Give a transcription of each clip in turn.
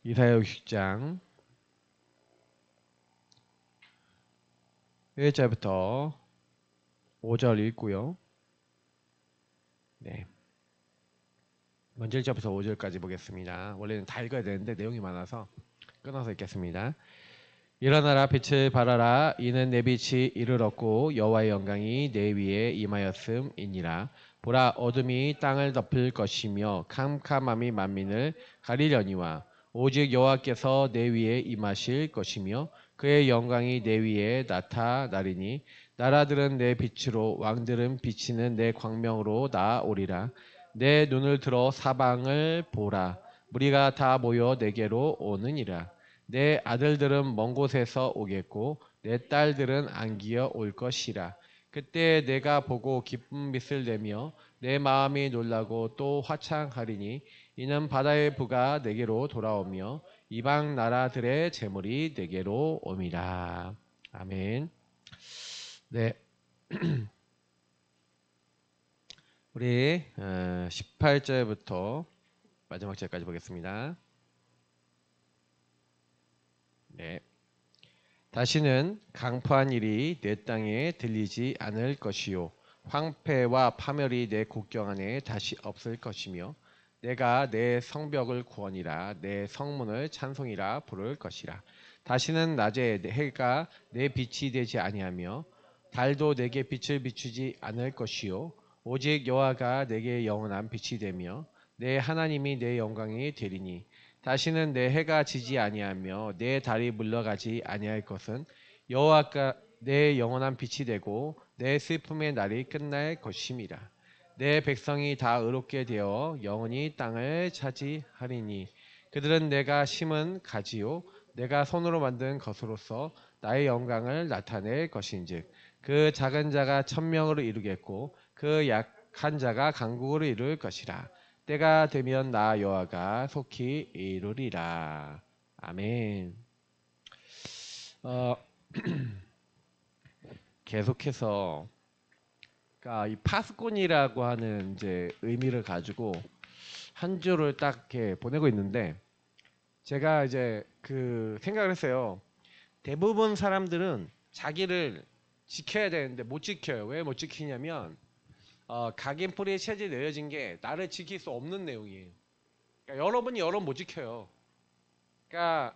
이사야 60장 1절부터 5절 읽고요. 네. 먼저 1절부터 5절까지 보겠습니다. 원래는 다 읽어야 되는데 내용이 많아서 끊어서 읽겠습니다. 일어나라, 빛을 발하라. 이는 내 빛이 이를 얻고 여호와의 영광이 내 위에 임하였음이니라. 보라, 어둠이 땅을 덮을 것이며 캄캄함이 만민을 가리려니와 오직 여호와께서 내 위에 임하실 것이며 그의 영광이 내 위에 나타나리니 나라들은 내 빛으로 왕들은 비치는 내 광명으로 나아오리라. 내 눈을 들어 사방을 보라. 무리가 다 모여 내게로 오느니라. 내 아들들은 먼 곳에서 오겠고 내 딸들은 안기어 올 것이라. 그때 내가 보고 기쁜 빛을 내며 내 마음이 놀라고 또 화창하리니 이는 바다의 부가 내게로 돌아오며 이방 나라들의 재물이 내게로 옴이라. 아멘. 네. 우리 18절부터 마지막 절까지 보겠습니다. 네. 다시는 강포한 일이 내 땅에 들리지 않을 것이요 황폐와 파멸이 내 국경 안에 다시 없을 것이며 내가 내 성벽을 구원이라 내 성문을 찬송이라 부를 것이라. 다시는 낮에 해가 내 빛이 되지 아니하며 달도 내게 빛을 비추지 않을 것이요 오직 여호와가 내게 영원한 빛이 되며 내 하나님이 내 영광이 되리니 다시는 내 해가 지지 아니하며 내 달이 물러가지 아니할 것은 여호와가 내 영원한 빛이 되고 내 슬픔의 날이 끝날 것임이라. 내 백성이 다 의롭게 되어 영원히 땅을 차지하리니 그들은 내가 심은 가지요 내가 손으로 만든 것으로서 나의 영광을 나타낼 것인즉 그 작은 자가 천명으로 이루겠고 그 약한 자가 강국으로 이룰 것이라. 때가 되면 나 여호와가 속히 이루리라. 아멘. 계속해서 그러니까 이 파수꾼이라고 하는 이제 의미를 가지고 한 주를 딱 이렇게 보내고 있는데 제가 이제 그 생각을 했어요. 대부분 사람들은 자기를 지켜야 되는데 못 지켜요. 왜 못 지키냐면 각인뿌리의 체질이 내려진 게 나를 지킬 수 없는 내용이에요. 그러니까 여러분이 여러분 못 지켜요. 그러니까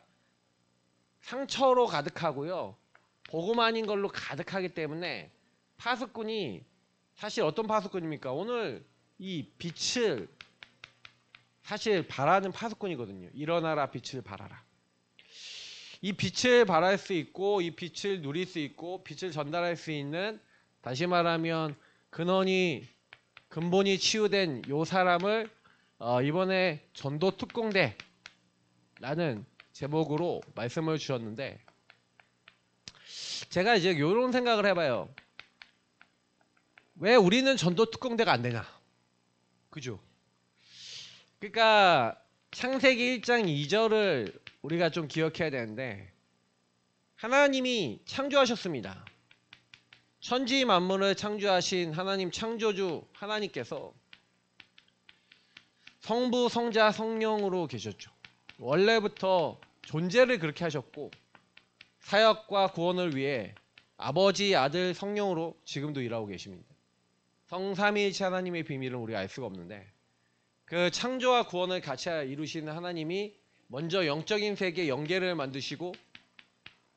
상처로 가득하고요. 복음 아닌 걸로 가득하기 때문에 파수꾼이 사실 어떤 파수꾼입니까? 오늘 이 빛을 사실 발하는 파수꾼이거든요. 일어나라 빛을 발하라. 이 빛을 발할 수 있고 이 빛을 누릴 수 있고 빛을 전달할 수 있는 다시 말하면 근본이 치유된 요 사람을 이번에 전도 특공대라는 제목으로 말씀을 주셨는데 제가 이제 이런 생각을 해봐요. 왜 우리는 전도 특공대가 안 되냐? 그죠? 그러니까 창세기 1장 2절을 우리가 좀 기억해야 되는데 하나님이 창조하셨습니다. 천지 만물을 창조하신 하나님 창조주 하나님께서 성부, 성자, 성령으로 계셨죠. 원래부터 존재를 그렇게 하셨고 사역과 구원을 위해 아버지, 아들, 성령으로 지금도 일하고 계십니다. 성삼위일체 하나님의 비밀은 우리가 알 수가 없는데 그 창조와 구원을 같이 이루시는 하나님이 먼저 영적인 세계 영계를 만드시고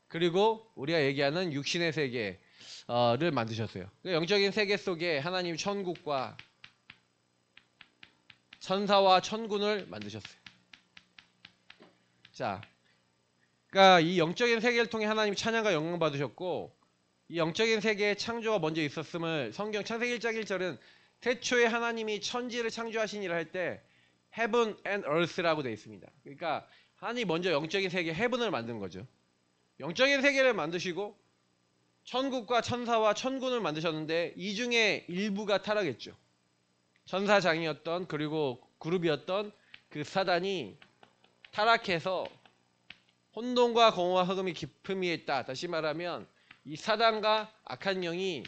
그리고 우리가 얘기하는 육신의 세계를 만드셨어요. 영적인 세계 속에 하나님 천국과 천사와 천군을 만드셨어요. 자, 그러니까 이 영적인 세계를 통해 하나님 찬양과 영광 받으셨고 이 영적인 세계의 창조가 먼저 있었음을 성경 창세기 1장 1절은 태초에 하나님이 천지를 창조하시니라 할 때 heaven and earth라고 되어 있습니다. 그러니까 하나님이 먼저 영적인 세계 heaven을 만든 거죠. 영적인 세계를 만드시고 천국과 천사와 천군을 만드셨는데 이 중에 일부가 타락했죠. 천사장이었던 그리고 그룹이었던 그 사단이 타락해서 혼돈과 공허와 흑음이 깊음 위에 있다. 다시 말하면 이 사단과 악한 영이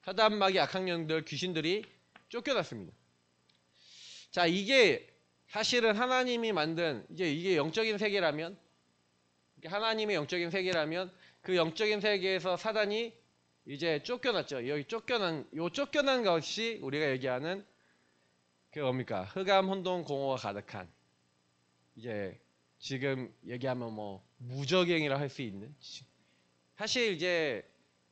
사단마귀 악한 영들 귀신들이 쫓겨났습니다. 자, 이게 사실은 하나님이 만든 이제 이게 영적인 세계라면, 하나님의 영적인 세계라면 그 영적인 세계에서 사단이 이제 쫓겨났죠. 여기 쫓겨난 것이 우리가 얘기하는 그 뭡니까? 흑암, 혼돈, 공허가 가득한, 이제 지금 얘기하면 뭐 무적행이라 할 수 있는, 사실 이제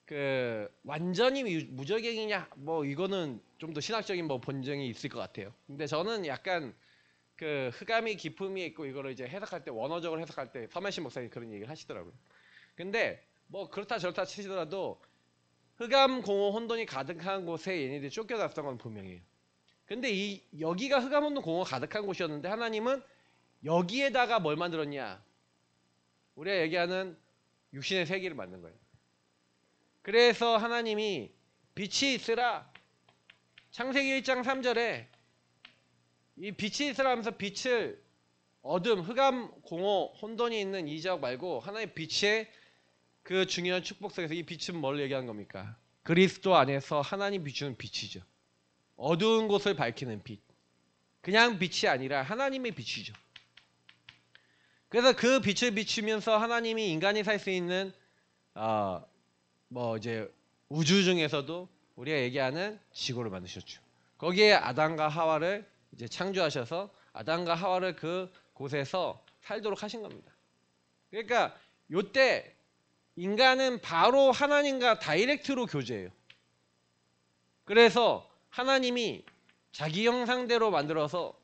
그 완전히 무적행이냐 뭐 이거는 좀 더 신학적인 뭐 본증이 있을 것 같아요. 근데 저는 약간 그 흑암이 기품이 있고 이거를 이제 해석할 때, 원어적으로 해석할 때 서면신 목사님이 그런 얘기를 하시더라고요. 근데 뭐 그렇다 저렇다 치시더라도 흑암, 공허, 혼돈이 가득한 곳에 얘네들이 쫓겨났던 건 분명해요. 근데 여기가 흑암, 혼돈, 공허 가득한 곳이었는데 하나님은 여기에다가 뭘 만들었냐? 우리가 얘기하는 육신의 세계를 만든 거예요. 그래서 하나님이 빛이 있으라, 창세기 1장 3절에 이 빛이 있으라 하면서 빛을, 어둠, 흑암, 공허, 혼돈이 있는 이 지역 말고 하나의 빛의 그 중요한 축복 속에서 이 빛은 뭘 얘기하는 겁니까? 그리스도 안에서 하나님 비추는 빛이죠. 어두운 곳을 밝히는 빛. 그냥 빛이 아니라 하나님의 빛이죠. 그래서 그 빛을 비추면서 하나님이 인간이 살 수 있는 뭐 이제 우주 중에서도 우리가 얘기하는 지구를 만드셨죠. 거기에 아담과 하와를 이제 창조하셔서 아담과 하와를 그 곳에서 살도록 하신 겁니다. 그러니까 요때 인간은 바로 하나님과 다이렉트로 교제해요. 그래서 하나님이 자기 형상대로 만들어서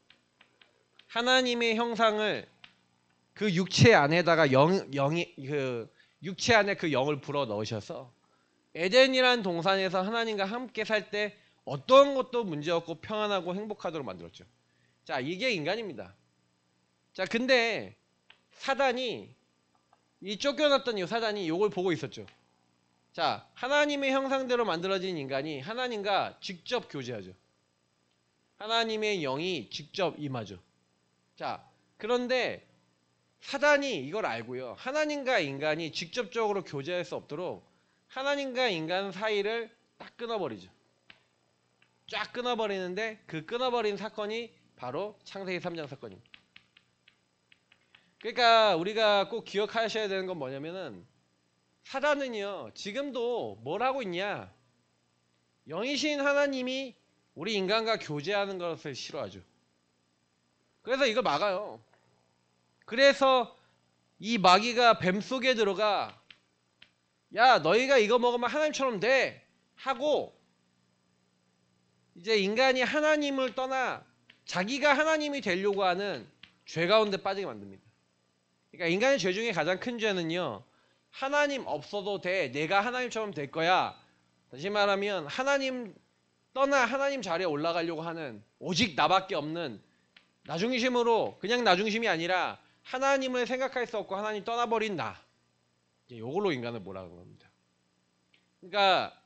하나님의 형상을 그 육체 안에다가 그 육체 안에 그 영을 불어 넣으셔서 에덴이라는 동산에서 하나님과 함께 살 때 어떤 것도 문제없고 평안하고 행복하도록 만들었죠. 자, 이게 인간입니다. 자, 근데 사단이, 이 쫓겨났던 이 사단이 이걸 보고 있었죠. 자, 하나님의 형상대로 만들어진 인간이 하나님과 직접 교제하죠. 하나님의 영이 직접 임하죠. 자, 그런데 사단이 이걸 알고요, 하나님과 인간이 직접적으로 교제할 수 없도록 하나님과 인간 사이를 딱 끊어버리죠. 쫙 끊어버리는데 그 끊어버린 사건이 바로 창세기 3장 사건입니다. 그러니까 우리가 꼭 기억하셔야 되는 건 뭐냐면은, 사단은요 지금도 뭘 하고 있냐, 영이신 하나님이 우리 인간과 교제하는 것을 싫어하죠. 그래서 이걸 막아요. 그래서 이 마귀가 뱀 속에 들어가, 야 너희가 이거 먹으면 하나님처럼 돼 하고, 이제 인간이 하나님을 떠나 자기가 하나님이 되려고 하는 죄 가운데 빠지게 만듭니다. 그러니까 인간의 죄 중에 가장 큰 죄는요, 하나님 없어도 돼, 내가 하나님처럼 될 거야, 다시 말하면 하나님 떠나 하나님 자리에 올라가려고 하는, 오직 나밖에 없는 나중심으로, 그냥 나중심이 아니라 하나님을 생각할 수 없고 하나님 떠나버린 나, 이걸로 인간을 몰아간 겁니다. 그러니까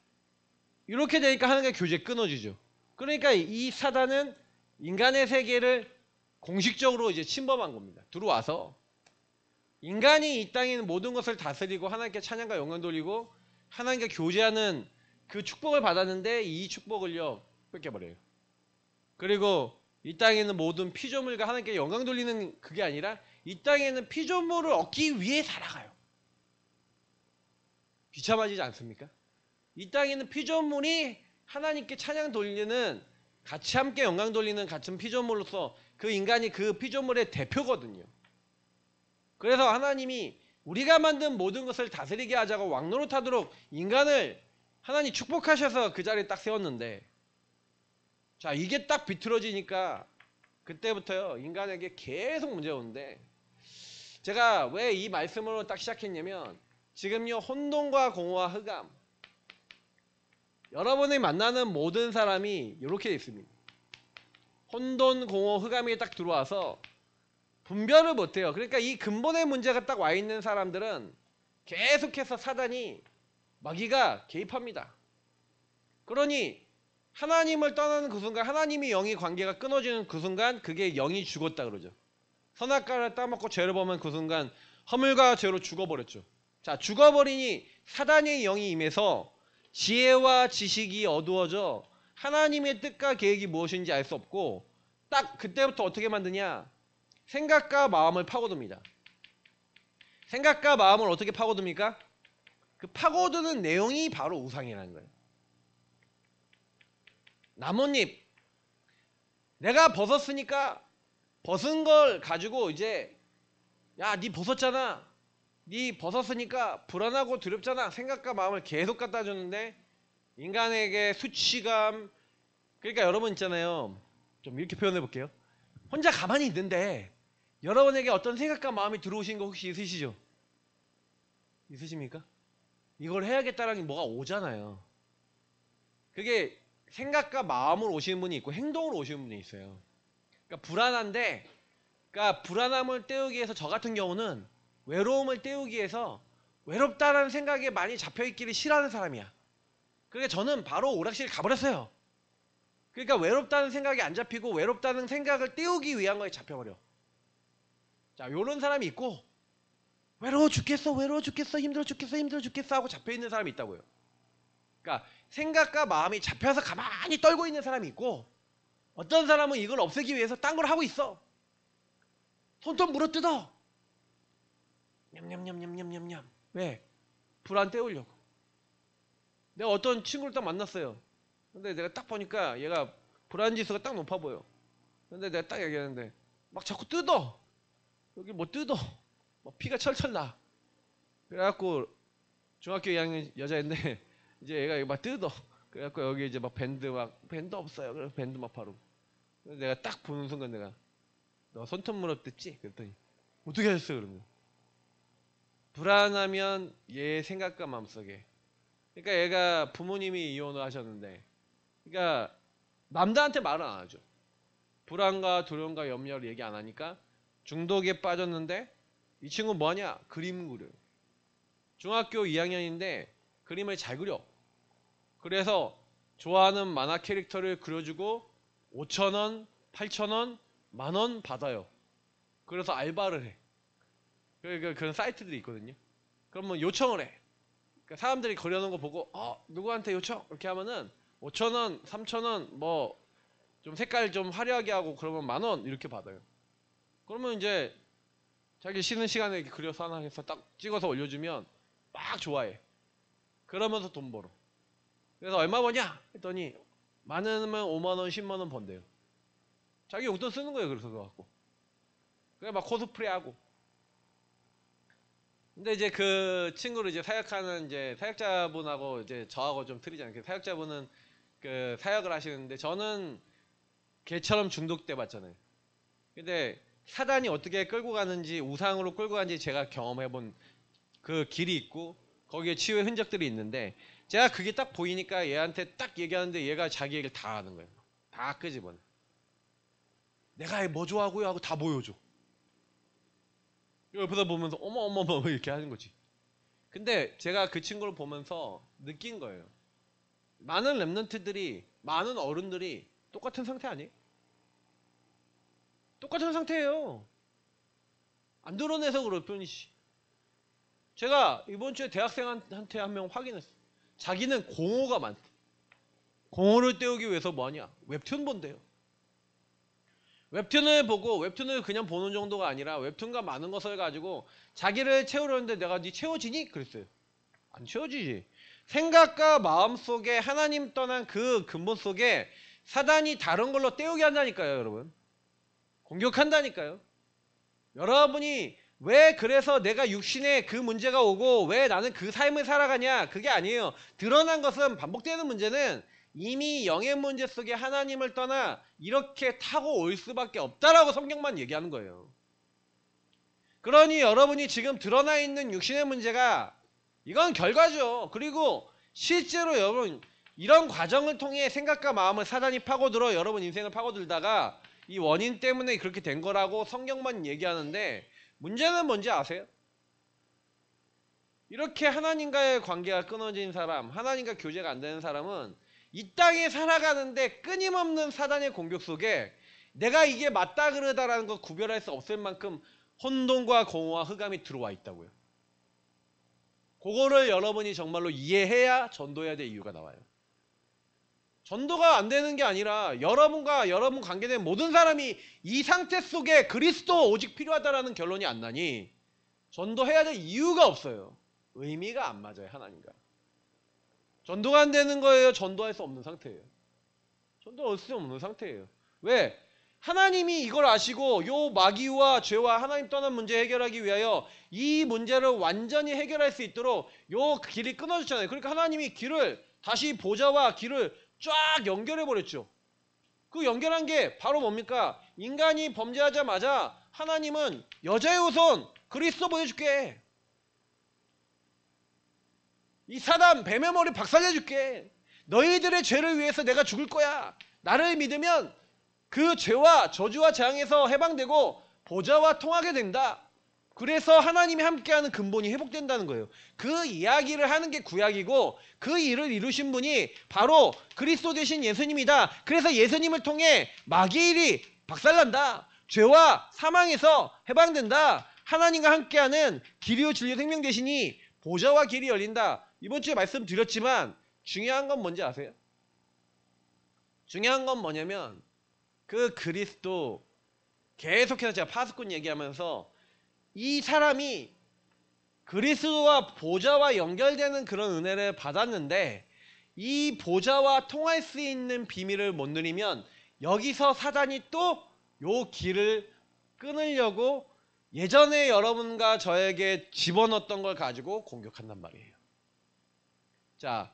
이렇게 되니까 하나님과 교제 끊어지죠. 그러니까 이 사단은 인간의 세계를 공식적으로 이제 침범한 겁니다. 들어와서 인간이 이 땅에 있는 모든 것을 다스리고 하나님께 찬양과 영광 돌리고 하나님과 교제하는 그 축복을 받았는데, 이 축복을요 뺏겨버려요. 그리고 이 땅에 있는 모든 피조물과 하나님께 영광 돌리는 그게 아니라 이 땅에 있는 피조물을 얻기 위해 살아가요. 비참하지 않습니까? 이 땅에 있는 피조물이 하나님께 찬양 돌리는, 같이 함께 영광 돌리는 같은 피조물로서 그 인간이 그 피조물의 대표거든요. 그래서 하나님이 우리가 만든 모든 것을 다스리게 하자고 왕노릇하도록 인간을 하나님 축복하셔서 그 자리에 딱 세웠는데, 자 이게 딱 비틀어지니까 그때부터요 인간에게 계속 문제가 오는데, 제가 왜 이 말씀으로 딱 시작했냐면, 지금요 혼돈과 공허와 흑암, 여러분이 만나는 모든 사람이 이렇게 돼 있습니다. 혼돈, 공허, 흑암이 딱 들어와서 분별을 못해요. 그러니까 이 근본의 문제가 딱 와 있는 사람들은 계속해서 사단이, 마귀가 개입합니다. 그러니 하나님을 떠나는 그 순간, 하나님이 영이 관계가 끊어지는 그 순간 그게 영이 죽었다 그러죠. 선악과를 따먹고 죄를 범한 그 순간 허물과 죄로 죽어버렸죠. 자, 죽어버리니 사단의 영이 임해서 지혜와 지식이 어두워져 하나님의 뜻과 계획이 무엇인지 알 수 없고 딱 그때부터 어떻게 만드냐? 생각과 마음을 파고듭니다. 생각과 마음을 어떻게 파고듭니까? 그 파고드는 내용이 바로 우상이라는 거예요. 나뭇잎, 내가 벗었으니까 벗은 걸 가지고 이제 야, 네 벗었잖아. 네 벗었으니까 불안하고 두렵잖아. 생각과 마음을 계속 갖다 주는데 인간에게 수치감, 그러니까 여러분 있잖아요. 좀 이렇게 표현해 볼게요. 혼자 가만히 있는데 여러분에게 어떤 생각과 마음이 들어오신 거 혹시 있으시죠? 있으십니까? 이걸 해야겠다라는 게 뭐가 오잖아요. 그게 생각과 마음으로 오시는 분이 있고 행동으로 오시는 분이 있어요. 그러니까 불안한데, 그러니까 불안함을 때우기 위해서 저 같은 경우는 외로움을 때우기 위해서 외롭다라는 생각에 많이 잡혀있기를 싫어하는 사람이야. 그러니까 저는 바로 오락실 가버렸어요. 그러니까 외롭다는 생각이 안 잡히고 외롭다는 생각을 띄우기 위한 거에 잡혀버려. 자, 요런 사람이 있고 외로워 죽겠어 힘들어 죽겠어 하고 잡혀있는 사람이 있다고요. 그러니까 생각과 마음이 잡혀서 가만히 떨고 있는 사람이 있고, 어떤 사람은 이걸 없애기 위해서 딴 걸 하고 있어. 손톱 물어뜯어. 냠냠냠냠냠냠냠. 왜? 불안 때우려고. 내가 어떤 친구를 딱 만났어요. 근데 내가 딱 보니까 얘가 불안 지수가 딱 높아 보여. 근데 내가 딱 얘기하는데 막 자꾸 뜯어. 여기 뭐 뜯어. 막 피가 철철 나. 그래갖고 중학교 2학년 여자인데 이제 얘가 막 뜯어. 그래갖고 여기 이제 막 밴드 없어요. 그래서 밴드 막 바르고. 내가 딱 보는 순간 내가 너 손톱 물어뜯지? 그랬더니 어떻게 하셨어요? 그러면 불안하면 얘 생각과 마음속에, 그러니까 얘가 부모님이 이혼을 하셨는데, 그러니까 남들한테 말은 안 하죠. 불안과 두려움과 염려를 얘기 안 하니까 중독에 빠졌는데, 이 친구 뭐하냐? 그림 그려요. 중학교 2학년인데 그림을 잘 그려. 그래서 좋아하는 만화 캐릭터를 그려주고 5,000원, 8,000원, 10,000원 받아요. 그래서 알바를 해. 그런 사이트들이 있거든요. 그러면 요청을 해. 그러니까 사람들이 그려놓은 거 보고 누구한테 요청? 이렇게 하면은 5,000원, 3,000원, 뭐 좀 색깔 좀 화려하게 하고 그러면 10,000원 이렇게 받아요. 그러면 이제 자기 쉬는 시간에 이렇게 그려서 하나 해서 딱 찍어서 올려주면 막 좋아해. 그러면서 돈 벌어. 그래서 얼마 버냐? 했더니 많으면 5만원, 10만원 번대요. 자기 용돈 쓰는 거예요. 그래서 그거 갖고. 그래 막 코스프레 하고. 근데 이제 그 친구를 이제 사역하는 이제 사역자분하고 이제 저하고 좀 틀리잖아요. 그 사역자분은 그 사역을 하시는데 저는 걔처럼 중독돼 봤잖아요. 근데 사단이 어떻게 끌고 가는지, 우상으로 끌고 가는지 제가 경험해 본 그 길이 있고 거기에 치유의 흔적들이 있는데, 제가 그게 딱 보이니까 얘한테 딱 얘기하는데 얘가 자기 얘기를 다 하는 거예요. 다 끄집어내. 내가 뭐 좋아하고요 하고 다 보여줘. 옆에서 보면서 어머 이렇게 하는 거지. 근데 제가 그 친구를 보면서 느낀 거예요. 많은 랩런트들이, 많은 어른들이 똑같은 상태 아니에요? 똑같은 상태예요. 안 드러내서 그럴 뿐이지. 제가 이번 주에 대학생한테 한 명 확인했어. 자기는 공허가 많대. 공허를 때우기 위해서 뭐하냐? 웹툰 본대요. 웹툰을 보고, 웹툰을 그냥 보는 정도가 아니라 웹툰과 많은 것을 가지고 자기를 채우려는데, 내가 네 채워지니? 그랬어요. 안 채워지지. 생각과 마음 속에 하나님 떠난 그 근본 속에 사단이 다른 걸로 때우게 한다니까요, 여러분. 공격한다니까요. 여러분이 왜 그래서 내가 육신에 그 문제가 오고 왜 나는 그 삶을 살아가냐? 그게 아니에요. 드러난 것은, 반복되는 문제는 이미 영의 문제 속에 하나님을 떠나 이렇게 타고 올 수밖에 없다라고 성경만 얘기하는 거예요. 그러니 여러분이 지금 드러나 있는 육신의 문제가, 이건 결과죠. 그리고 실제로 여러분 이런 과정을 통해 생각과 마음을 사단이 파고들어 여러분 인생을 파고들다가 이 원인 때문에 그렇게 된 거라고 성경만 얘기하는데, 문제는 뭔지 아세요? 이렇게 하나님과의 관계가 끊어진 사람, 하나님과 교제가 안 되는 사람은 이 땅에 살아가는데 끊임없는 사단의 공격 속에 내가 이게 맞다 그러다라는 걸 구별할 수 없을 만큼 혼돈과 공허와 흑암이 들어와 있다고요. 그거를 여러분이 정말로 이해해야 전도해야 될 이유가 나와요. 전도가 안 되는 게 아니라 여러분과 여러분 관계된 모든 사람이 이 상태 속에 그리스도 오직 필요하다라는 결론이 안 나니 전도해야 될 이유가 없어요. 의미가 안 맞아요. 하나님과. 전도가 안 되는 거예요. 전도할 수 없는 상태예요. 전도할 수 없는 상태예요. 왜? 하나님이 이걸 아시고 요 마귀와 죄와 하나님 떠난 문제 해결하기 위하여 이 문제를 완전히 해결할 수 있도록 요 길이 끊어졌잖아요. 그러니까 하나님이 길을 다시 보좌와 길을 쫙 연결해 버렸죠. 그 연결한 게 바로 뭡니까? 인간이 범죄하자마자 하나님은 여자의 후손 그리스도 보여줄게. 이 사단 뱀의 머리 박살내줄게. 너희들의 죄를 위해서 내가 죽을 거야. 나를 믿으면 그 죄와 저주와 재앙에서 해방되고 보좌와 통하게 된다. 그래서 하나님이 함께하는 근본이 회복된다는 거예요. 그 이야기를 하는 게 구약이고 그 일을 이루신 분이 바로 그리스도 되신 예수님이다. 그래서 예수님을 통해 마귀의 일이 박살난다. 죄와 사망에서 해방된다. 하나님과 함께하는 길이요 진리요 생명 되시니 보좌와 길이 열린다. 이번 주에 말씀드렸지만 중요한 건 뭔지 아세요? 중요한 건 뭐냐면 그 그리스도 계속해서 제가 파수꾼 얘기하면서 이 사람이 그리스도와 보좌와 연결되는 그런 은혜를 받았는데 이 보좌와 통할 수 있는 비밀을 못 누리면 여기서 사단이 또 요 길을 끊으려고 예전에 여러분과 저에게 집어넣었던 걸 가지고 공격한단 말이에요. 자,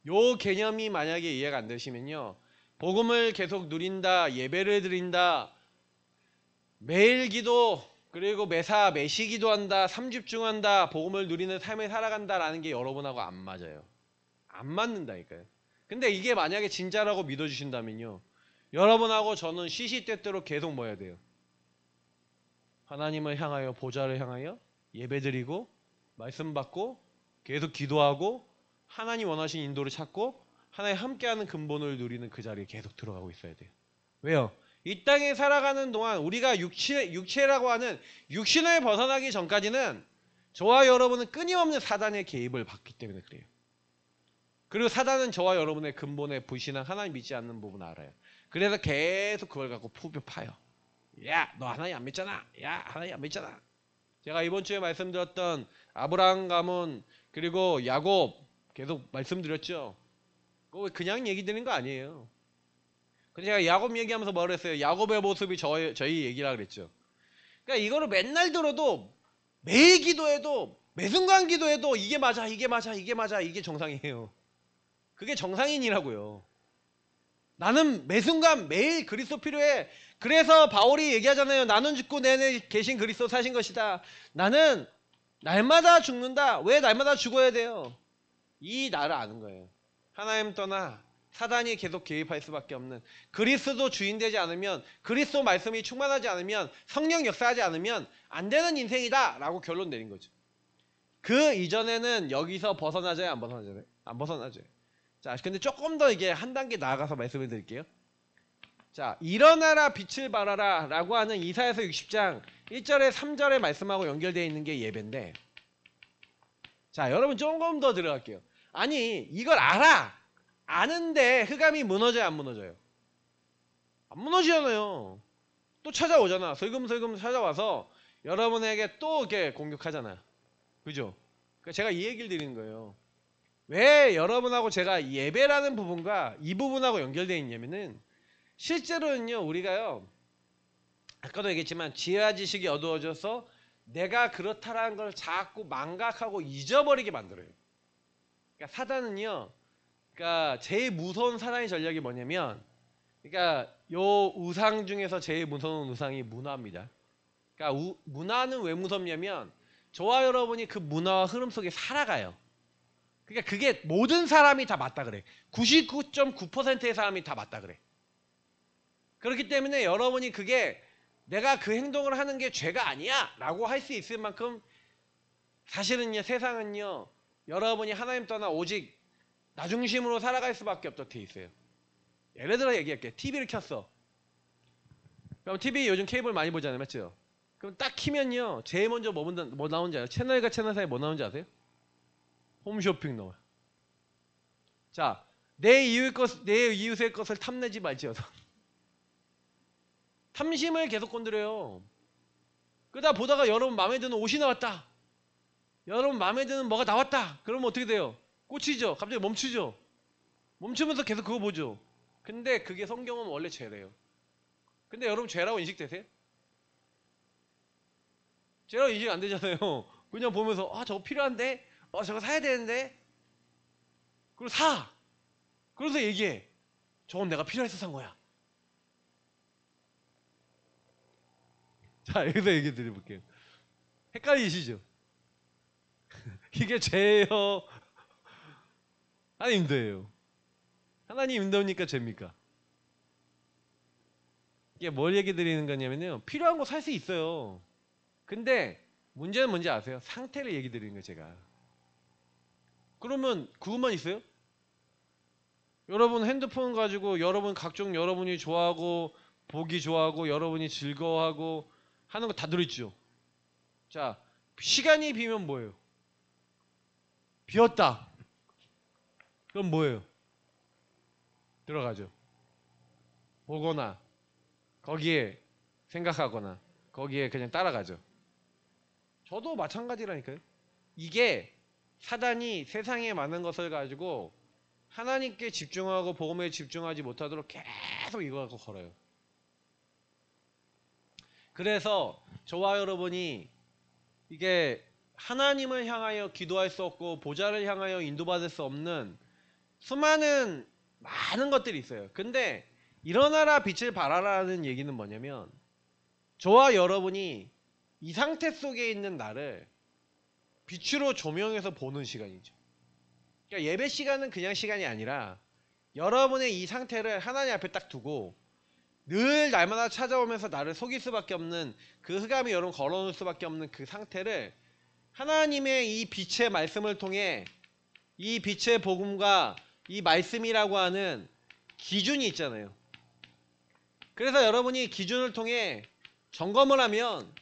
요 개념이 만약에 이해가 안 되시면요. 복음을 계속 누린다, 예배를 드린다, 매일 기도, 그리고 매사 매시 기도한다, 삼집중한다, 복음을 누리는 삶을 살아간다라는 게 여러분하고 안 맞아요. 안 맞는다니까요. 근데 이게 만약에 진짜라고 믿어주신다면요. 여러분하고 저는 시시때때로 계속 뭐 해야 돼요? 하나님을 향하여 보좌를 향하여 예배드리고 말씀 받고 계속 기도하고 하나님 원하신 인도를 찾고 하나님 함께하는 근본을 누리는 그 자리에 계속 들어가고 있어야 돼요. 왜요? 이 땅에 살아가는 동안 우리가 육체라고 하는 육신을 벗어나기 전까지는 저와 여러분은 끊임없는 사단의 개입을 받기 때문에 그래요. 그리고 사단은 저와 여러분의 근본에 불신한 하나님 믿지 않는 부분을 알아요. 그래서 계속 그걸 갖고 푸벼 파요. 야, 너 하나님 안 믿잖아. 야, 하나님 안 믿잖아. 제가 이번 주에 말씀드렸던 아브라함 가문 그리고 야곱 계속 말씀드렸죠. 그냥 얘기 드리는 거 아니에요. 근데 제가 야곱 얘기하면서 뭐라 그랬어요? 야곱의 모습이 저희 얘기라 그랬죠. 그러니까 이거를 맨날 들어도 매일 기도해도 매 순간 기도해도 이게 맞아, 이게 맞아, 이게 맞아, 이게 정상이에요. 그게 정상인이라고요. 나는 매 순간 매일 그리스도 필요해. 그래서 바울이 얘기하잖아요. 나는 죽고 내 안에 계신 그리스도 사신 것이다. 나는 날마다 죽는다. 왜 날마다 죽어야 돼요? 이 나를 아는 거예요. 하나님 떠나 사단이 계속 개입할 수밖에 없는 그리스도 주인 되지 않으면 그리스도 말씀이 충만하지 않으면 성령 역사하지 않으면 안 되는 인생이다 라고 결론 내린 거죠. 그 이전에는 여기서 벗어나져요? 안 벗어나져요? 안 벗어나져요. 자, 근데 조금 더 이게 한 단계 나아가서 말씀을 드릴게요. 자, 일어나라 빛을 발하라 라고 하는 이사야서 60장 1절에 3절에 말씀하고 연결되어 있는 게 예배인데, 자, 여러분 조금 더 들어갈게요. 아니, 이걸 알아. 아는데 흑암이 무너져요, 안 무너져요? 안 무너지잖아요. 또 찾아오잖아. 슬금슬금 찾아와서 여러분에게 또 이렇게 공격하잖아. 그죠? 제가 이 얘기를 드리는 거예요. 왜 여러분하고 제가 예배라는 부분과 이 부분하고 연결되어 있냐면은 실제로는요, 우리가요, 아까도 얘기했지만 지혜와 지식이 어두워져서 내가 그렇다라는 걸 자꾸 망각하고 잊어버리게 만들어요. 그러니까 사단은요, 그러니까 제일 무서운 사단의 전략이 뭐냐면, 그러니까 요 우상 중에서 제일 무서운 우상이 문화입니다. 그러니까 문화는 왜 무섭냐면 저와 여러분이 그 문화와 흐름 속에 살아가요. 그러니까 그게 모든 사람이 다 맞다 그래. 99.9%의 사람이 다 맞다 그래. 그렇기 때문에 여러분이 그게 내가 그 행동을 하는 게 죄가 아니야 라고 할 수 있을 만큼 사실은요, 세상은요, 여러분이 하나님 떠나 오직 나 중심으로 살아갈 수밖에 없도록 돼 있어요. 예를 들어 얘기할게요. TV를 켰어. 그럼 TV 요즘 케이블 많이 보잖아요. 맞죠? 그럼 딱 키면요, 제일 먼저 뭐 나오는지 알아요? 채널과 채널 사이에 뭐 나오는지 아세요? 홈쇼핑 나와요. 자, 내 이웃의 것을 탐내지 말지어다. 탐심을 계속 건드려요. 그러다 보다가 여러분 마음에 드는 옷이 나왔다. 여러분 마음에 드는 뭐가 나왔다. 그러면 어떻게 돼요? 꽂히죠. 갑자기 멈추죠. 멈추면서 계속 그거 보죠. 근데 그게 성경은 원래 죄래요. 근데 여러분 죄라고 인식되세요? 죄라고 인식 안 되잖아요. 그냥 보면서 아 저거 필요한데? 저거 사야 되는데? 그리고 사! 그래서 얘기해. 저건 내가 필요해서 산 거야. 자, 여기서 얘기 드려볼게요. 헷갈리시죠? 이게 죄예요? 하나님 인도예요? 하나님 인도니까 죄입니까? 이게 뭘 얘기 드리는 거냐면요. 필요한 거 살 수 있어요. 근데 문제는 뭔지 아세요? 상태를 얘기 드리는 거예요, 제가. 그러면 그것만 있어요? 여러분 핸드폰 가지고 여러분 각종 여러분이 좋아하고 보기 좋아하고 여러분이 즐거워하고 하는 거 다 들어있죠. 자, 시간이 비면 뭐예요? 비었다. 그럼 뭐예요? 들어가죠. 보거나 거기에 생각하거나 거기에 그냥 따라가죠. 저도 마찬가지라니까요. 이게 사단이 세상에 많은 것을 가지고 하나님께 집중하고 복음에 집중하지 못하도록 계속 이거 갖고 걸어요. 그래서 저와 여러분이 이게 하나님을 향하여 기도할 수 없고 보좌를 향하여 인도받을 수 없는 수많은 많은 것들이 있어요. 근데 일어나라 빛을 발하라는 얘기는 뭐냐면 저와 여러분이 이 상태 속에 있는 나를 빛으로 조명해서 보는 시간이죠. 그러니까 예배 시간은 그냥 시간이 아니라 여러분의 이 상태를 하나님 앞에 딱 두고 늘 날마다 찾아오면서 나를 속일 수밖에 없는 그 흑암이 여러분 걸어놓을 수밖에 없는 그 상태를 하나님의 이 빛의 말씀을 통해 이 빛의 복음과 이 말씀이라고 하는 기준이 있잖아요. 그래서 여러분이 기준을 통해 점검을 하면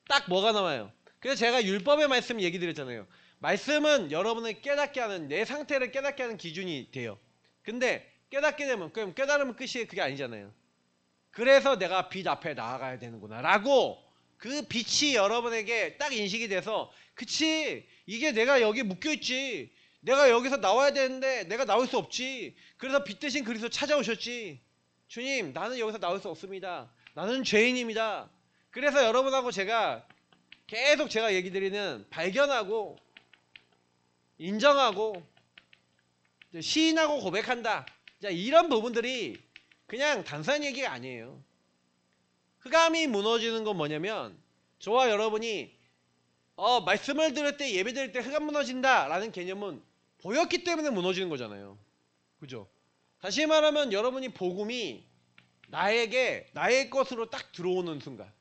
딱 뭐가 나와요. 그래서 제가 율법의 말씀 얘기 드렸잖아요. 말씀은 여러분을 깨닫게 하는 내 상태를 깨닫게 하는 기준이 돼요. 근데 깨닫게 되면 그럼 깨달으면 끝이 그게 아니잖아요. 그래서 내가 빛 앞에 나아가야 되는구나 라고 그 빛이 여러분에게 딱 인식이 돼서 그치 이게 내가 여기 묶여있지 내가 여기서 나와야 되는데 내가 나올 수 없지 그래서 빛 대신 그리스도 찾아오셨지 주님 나는 여기서 나올 수 없습니다 나는 죄인입니다 그래서 여러분하고 제가 계속 제가 얘기 드리는 발견하고 인정하고 시인하고 고백한다 이런 부분들이 그냥 단순한 얘기가 아니에요. 흑암이 무너지는 건 뭐냐면 저와 여러분이 말씀을 들을 때 예배 드릴 때 흑암 무너진다 라는 개념은 보였기 때문에 무너지는 거잖아요. 그죠? 다시 말하면 여러분이 복음이 나에게 나의 것으로 딱 들어오는 순간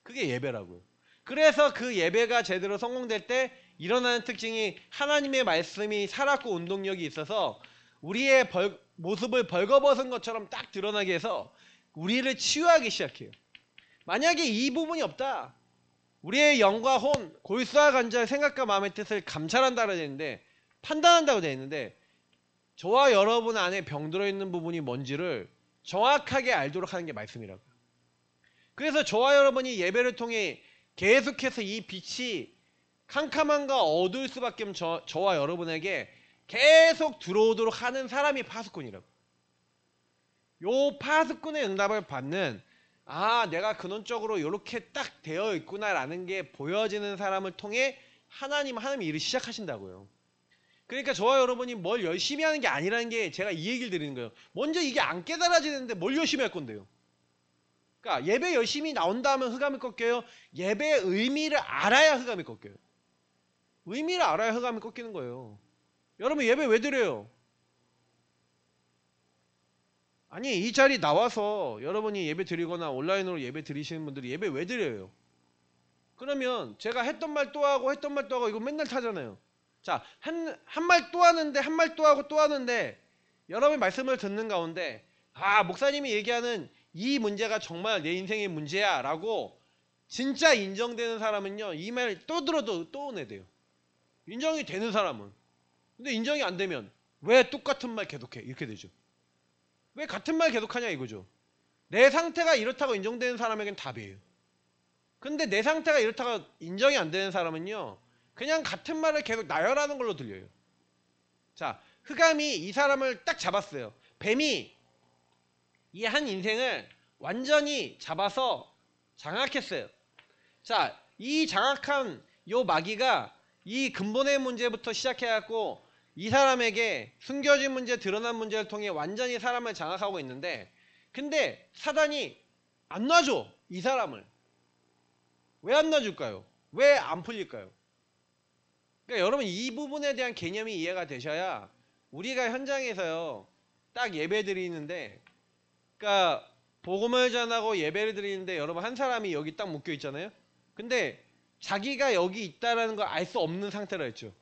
그게 예배라고요. 그래서 그 예배가 제대로 성공될 때 일어나는 특징이 하나님의 말씀이 살았고 운동력이 있어서 우리의 모습을 벌거벗은 것처럼 딱 드러나게 해서 우리를 치유하기 시작해요. 만약에 이 부분이 없다. 우리의 영과 혼, 골수와 간절, 생각과 마음의 뜻을 감찰한다고 되어 있는데 판단한다고 되어 있는데 저와 여러분 안에 병들어 있는 부분이 뭔지를 정확하게 알도록 하는 게 말씀이라고요. 그래서 저와 여러분이 예배를 통해 계속해서 이 빛이 캄캄함과 어두울 수밖에 없는 저와 여러분에게 계속 들어오도록 하는 사람이 파수꾼이라고. 요 파수꾼의 응답을 받는 내가 근원적으로 이렇게 딱 되어 있구나 라는 게 보여지는 사람을 통해 하나님이 일을 시작하신다고요. 그러니까 저와 여러분이 뭘 열심히 하는 게 아니라는 게 제가 이 얘기를 드리는 거예요. 먼저 이게 안 깨달아지는데 뭘 열심히 할 건데요. 그러니까 예배 열심히 나온다 하면 흑암이 꺾여요. 예배의 의미를 알아야 흑암이 꺾여요. 의미를 알아야 흑암이 꺾이는 거예요. 여러분 예배 왜 드려요? 아니 이 자리 나와서 여러분이 예배 드리거나 온라인으로 예배 드리시는 분들이 예배 왜 드려요? 그러면 제가 했던 말 또 하고 했던 말 또 하고 이거 맨날 타잖아요. 자, 한 말 또 하는데 한 말 또 하고 또 하는데 여러분의 말씀을 듣는 가운데 목사님이 얘기하는 이 문제가 정말 내 인생의 문제야 라고 진짜 인정되는 사람은요 이 말 또 들어도 또 오네 돼요. 인정이 되는 사람은. 근데 인정이 안 되면 왜 똑같은 말 계속해? 이렇게 되죠. 왜 같은 말 계속하냐 이거죠. 내 상태가 이렇다고 인정되는 사람에겐 답이에요. 근데 내 상태가 이렇다고 인정이 안 되는 사람은요, 그냥 같은 말을 계속 나열하는 걸로 들려요. 자, 흑암이 이 사람을 딱 잡았어요. 뱀이 이 한 인생을 완전히 잡아서 장악했어요. 자, 이 장악한 요 마귀가 이 근본의 문제부터 시작해갖고 이 사람에게 숨겨진 문제, 드러난 문제를 통해 완전히 사람을 장악하고 있는데, 근데 사단이 안 놔줘, 이 사람을. 왜 안 놔줄까요? 왜 안 풀릴까요? 그러니까 여러분, 이 부분에 대한 개념이 이해가 되셔야 우리가 현장에서요, 딱 예배 드리는데, 그러니까 복음을 전하고 예배를 드리는데 여러분, 한 사람이 여기 딱 묶여 있잖아요. 근데 자기가 여기 있다라는 걸 알 수 없는 상태라 했죠.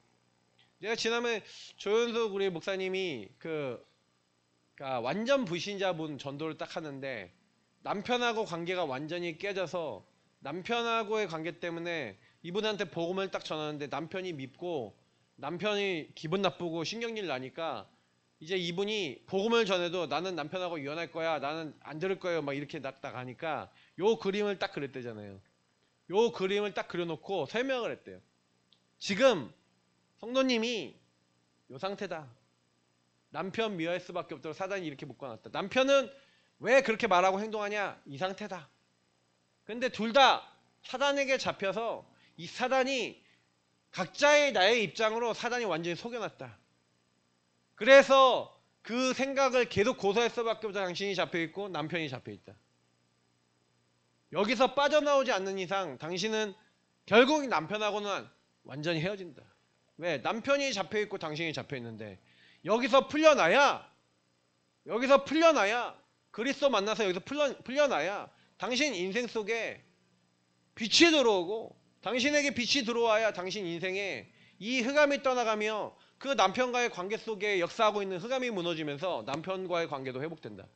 내가 지난번에 조현숙 우리 목사님이 그러니까 완전 불신자분 전도를 딱 하는데, 남편하고 관계가 완전히 깨져서 남편하고의 관계 때문에 이분한테 복음을 딱 전하는데 남편이 밉고 남편이 기분 나쁘고 신경질 나니까 이제 이분이 복음을 전해도 나는 남편하고 이혼할 거야, 나는 안 들을 거예요, 막 이렇게 딱 하니까 요 그림을 딱 그렸대잖아요. 요 그림을 딱 그려놓고 설명을 했대요. 지금 성도님이 요 상태다. 남편 미워할 수밖에 없도록 사단이 이렇게 묶어놨다. 남편은 왜 그렇게 말하고 행동하냐? 이 상태다. 근데 둘 다 사단에게 잡혀서 이 사단이 각자의 나의 입장으로 사단이 완전히 속여놨다. 그래서 그 생각을 계속 고소할 수밖에 없다. 당신이 잡혀있고 남편이 잡혀있다. 여기서 빠져나오지 않는 이상 당신은 결국 남편하고는 완전히 헤어진다. 왜? 남편이 잡혀있고 당신이 잡혀있는데 여기서 풀려나야 그리스도 만나서 여기서 풀려나야 당신 인생 속에 빛이 들어오고, 당신에게 빛이 들어와야 당신 인생에 이 흑암이 떠나가며 그 남편과의 관계 속에 역사하고 있는 흑암이 무너지면서 남편과의 관계도 회복된다.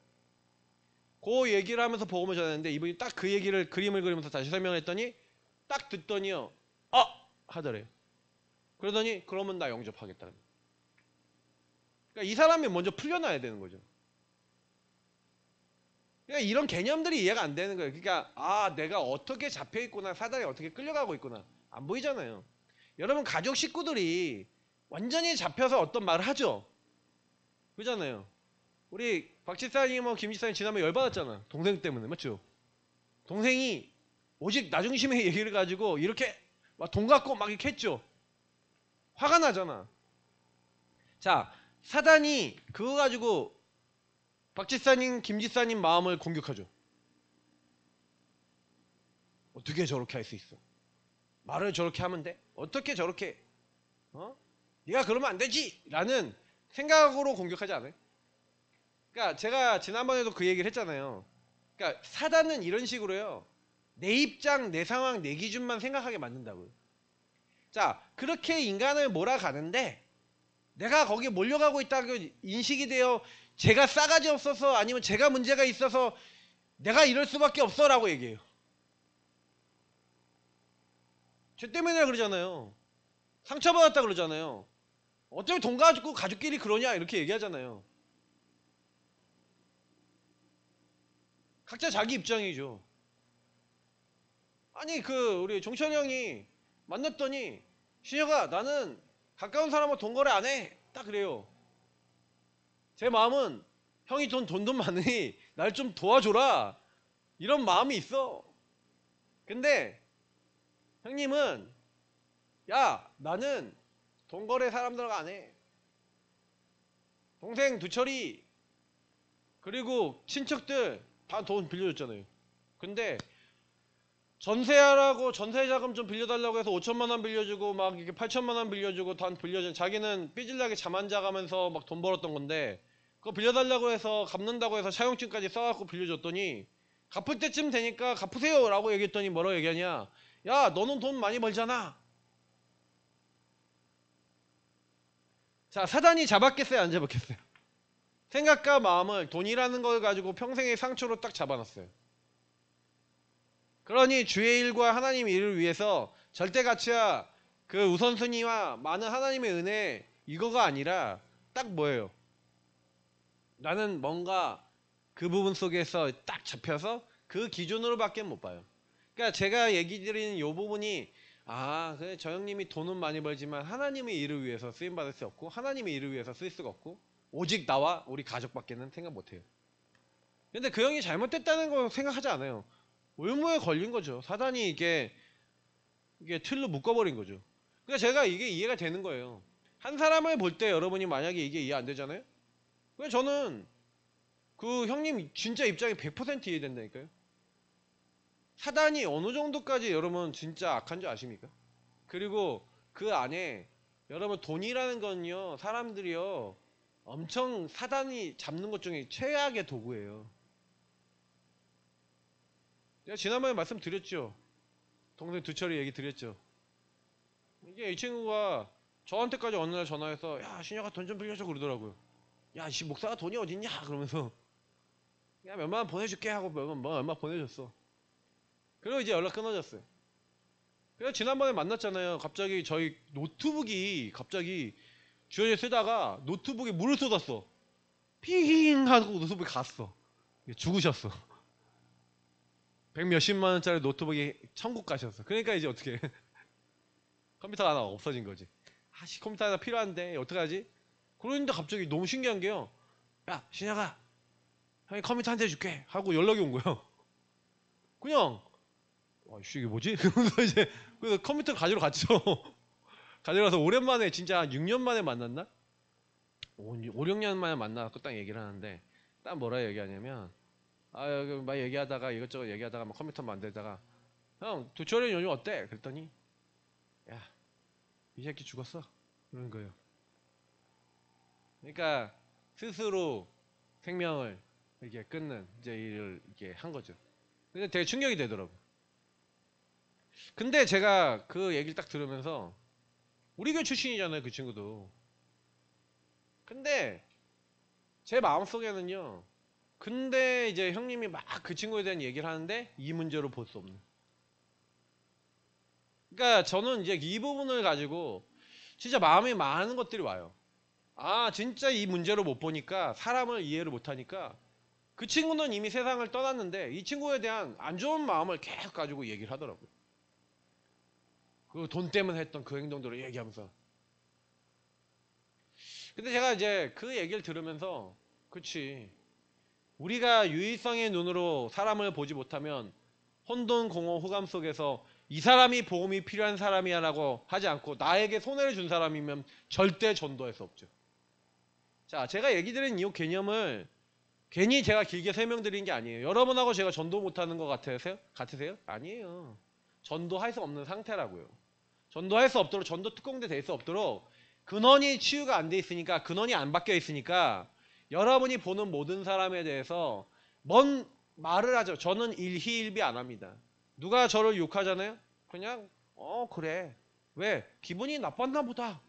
그 얘기를 하면서 복음을 전했는데 이분이 딱 그 얘기를 그림을 그리면서 다시 설명을 했더니 딱 듣더니요, 하더래요. 그러더니 그러면 나 영접하겠다. 그러니까 이 사람이 먼저 풀려나야 되는 거죠. 그러니까 이런 개념들이 이해가 안 되는 거예요. 그러니까 내가 어떻게 잡혀있구나, 사단이 어떻게 끌려가고 있구나, 안 보이잖아요. 여러분, 가족 식구들이 완전히 잡혀서 어떤 말을 하죠. 그러잖아요. 우리 박지사님, 김지사님 지난번에 열받았잖아. 동생 때문에. 맞죠? 동생이 오직 나 중심의 얘기를 가지고 이렇게 막 돈 갖고 막 이렇게 했죠. 화가 나잖아. 자, 사단이 그거 가지고 박지사님, 김지사님 마음을 공격하죠. 어떻게 저렇게 할 수 있어? 말을 저렇게 하면 돼? 어떻게 저렇게? 네가 그러면 안 되지! 라는 생각으로 공격하지 않아요? 그러니까 제가 지난번에도 그 얘기를 했잖아요. 그러니까 사단은 이런 식으로요, 내 입장, 내 상황, 내 기준만 생각하게 만든다고요. 자, 그렇게 인간을 몰아가는데 내가 거기에 몰려가고 있다고 인식이 되어 제가 싸가지 없어서 아니면 제가 문제가 있어서 내가 이럴 수밖에 없어 라고 얘기해요. 죄 때문에 그러잖아요. 상처받았다 그러잖아요. 어차피 돈 가지고 가족끼리 그러냐 이렇게 얘기하잖아요. 각자 자기 입장이죠. 아니 우리 종철이 형이 만났더니 신혁아, 나는 가까운 사람하고 돈 거래 안 해. 딱 그래요. 제 마음은 형이 돈 많으니 날 좀 도와줘라, 이런 마음이 있어. 근데 형님은 야, 나는 돈 거래 사람들과 안 해. 동생 두철이 그리고 친척들 다 돈 빌려줬잖아요. 근데 전세하라고 전세자금 좀 빌려달라고 해서 5천만 원 빌려주고 막 이렇게 8천만 원 빌려주고 다 빌려준, 자기는 삐질나게 잠 안 자가면서 막 돈 벌었던 건데 그거 빌려달라고 해서 갚는다고 해서 차용증까지 써갖고 빌려줬더니 갚을 때쯤 되니까 갚으세요 라고 얘기했더니 뭐라고 얘기하냐, 야 너는 돈 많이 벌잖아. 자, 사단이 잡았겠어요, 안 잡았겠어요? 생각과 마음을 돈이라는 걸 가지고 평생의 상처로 딱 잡아놨어요. 그러니 주의 일과 하나님의 일을 위해서 절대 가치와 그 우선순위와 많은 하나님의 은혜, 이거가 아니라 딱 뭐예요? 나는 뭔가 그 부분 속에서 딱 잡혀서 그 기준으로밖에 못 봐요. 그러니까 제가 얘기 드리는 이 부분이 그래 저 형님이 돈은 많이 벌지만 하나님의 일을 위해서 쓰임받을 수 없고 하나님의 일을 위해서 쓸 수가 없고 오직 나와 우리 가족밖에는 생각 못해요. 근데 그 형이 잘못됐다는 거 생각하지 않아요. 올무에 걸린 거죠. 사단이 이게 틀로 묶어버린 거죠. 그러니까 제가 이게 이해가 되는 거예요. 한 사람을 볼 때 여러분이 만약에 이게 이해 안 되잖아요. 그냥 저는 그 형님 진짜 입장이 100% 이해된다니까요. 사단이 어느 정도까지 여러분 진짜 악한 줄 아십니까? 그리고 그 안에 여러분 돈이라는 건요 사람들이요 엄청 사단이 잡는 것 중에 최악의 도구예요. 제가 지난번에 말씀드렸죠. 동생 두철이 얘기 드렸죠. 이게 이 친구가 저한테까지 어느 날 전화해서 야 신혁아 돈 좀 빌려줘 그러더라고요. 야 씨 목사가 돈이 어딨냐 그러면서 야 몇만원 보내줄게 하고 얼마 보내줬어. 그리고 이제 연락 끊어졌어요. 그래서 지난번에 만났잖아요. 갑자기 저희 노트북이 갑자기 주연이 쓰다가 노트북에 물을 쏟았어. 핑 하고 노트북이 갔어. 죽으셨어. 100몇십만원짜리 노트북이 천국 가셨어. 그러니까 이제 어떻게 컴퓨터 하나 없어진 거지. 아씨 컴퓨터 하나 필요한데 어떡하지? 그러는데 갑자기 너무 신기한 게요. 야 신혁아 형이 컴퓨터 한 대 줄게 하고 연락이 온 거예요. 그냥 아씨 이게 뭐지? 그러면서 이제 그래서 컴퓨터를 가지러 갔죠. 가지러 가서 오랜만에 진짜 한 6년 만에 만났나? 5, 6년 만에 만나서 딱 얘기를 하는데 딱 뭐라 얘기하냐면 여기 막 얘기하다가 이것저것 얘기하다가 막 컴퓨터 만들다가 형 두철이 요즘 어때? 그랬더니 야 이 새끼 죽었어 그러는 거예요. 그러니까 스스로 생명을 이렇게 끊는 이제 일을 이렇게 한 거죠. 근데 되게 충격이 되더라고. 근데 제가 그 얘기를 딱 들으면서 우리 교회 출신이잖아요 그 친구도. 근데 제 마음속에는요 근데 이제 형님이 막 그 친구에 대한 얘기를 하는데 이 문제로 볼 수 없는. 그러니까 저는 이제 이 부분을 가지고 진짜 마음에 많은 것들이 와요. 진짜 이 문제로 못 보니까 사람을 이해를 못하니까 그 친구는 이미 세상을 떠났는데 이 친구에 대한 안 좋은 마음을 계속 가지고 얘기를 하더라고요. 그 돈 때문에 했던 그 행동들을 얘기하면서. 근데 제가 이제 그 얘기를 들으면서 그치 우리가 유의성의 눈으로 사람을 보지 못하면 혼돈공허 후감 속에서 이 사람이 복음이 필요한 사람이야 라고 하지 않고 나에게 손해를 준 사람이면 절대 전도할 수 없죠. 자 제가 얘기 드린 이 개념을 괜히 제가 길게 설명드린 게 아니에요. 여러분하고 제가 전도 못하는 것 같으세요? 아니에요. 전도할 수 없는 상태라고요. 전도할 수 없도록 전도 특공대 될 수 없도록 근원이 치유가 안 돼 있으니까 근원이 안 바뀌어 있으니까 여러분이 보는 모든 사람에 대해서 뭔 말을 하죠. 저는 일희일비 안 합니다. 누가 저를 욕하잖아요. 그냥 그래. 왜? 기분이 나빴나 보다.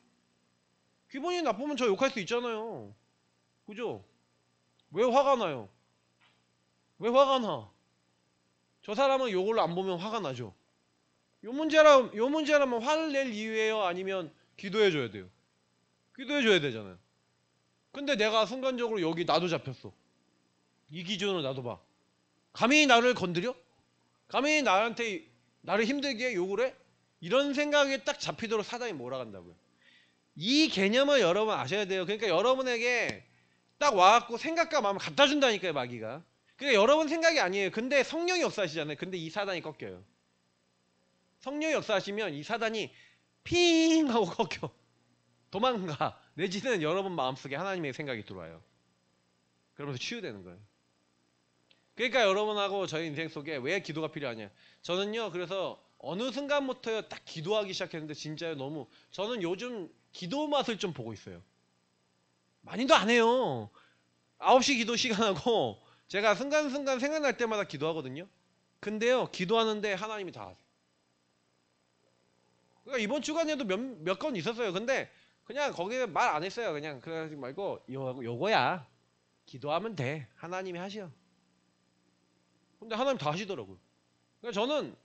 기분이 나쁘면 저 욕할 수 있잖아요. 그죠? 왜 화가 나요? 왜 화가 나? 저 사람은 욕을 안 보면 화가 나죠. 요 문제라면 화를 낼 이유예요? 아니면 기도해줘야 돼요? 기도해줘야 되잖아요. 근데 내가 순간적으로 여기 나도 잡혔어. 이 기준으로 나도 봐. 감히 나를 건드려? 감히 나를 힘들게 욕을 해? 이런 생각이 딱 잡히도록 사단이 몰아간다고요. 이 개념을 여러분 아셔야 돼요. 그러니까 여러분에게 딱 와갖고 생각과 마음을 갖다 준다니까요, 마귀가. 그러니까 여러분 생각이 아니에요. 근데 성령이 역사하시잖아요. 근데 이 사단이 꺾여요. 성령이 역사하시면 이 사단이 핑 하고 꺾여. 도망가. 내지는 여러분 마음속에 하나님의 생각이 들어와요. 그러면서 치유되는 거예요. 그러니까 여러분하고 저희 인생 속에 왜 기도가 필요하냐. 저는요 그래서 어느 순간부터요 딱 기도하기 시작했는데 진짜요 저는 요즘 기도 맛을 좀 보고 있어요. 많이도 안 해요. 9시 기도 시간하고 제가 순간순간 생각날 때마다 기도하거든요. 근데요 기도하는데 하나님이 다 하세요. 그러니까 이번 주간에도 몇 건 있었어요. 근데 그냥 거기에 말 안 했어요. 그냥 그러지 말고 요거야 기도하면 돼. 하나님이 하셔. 근데 하나님 다 하시더라고요. 그러니까 저는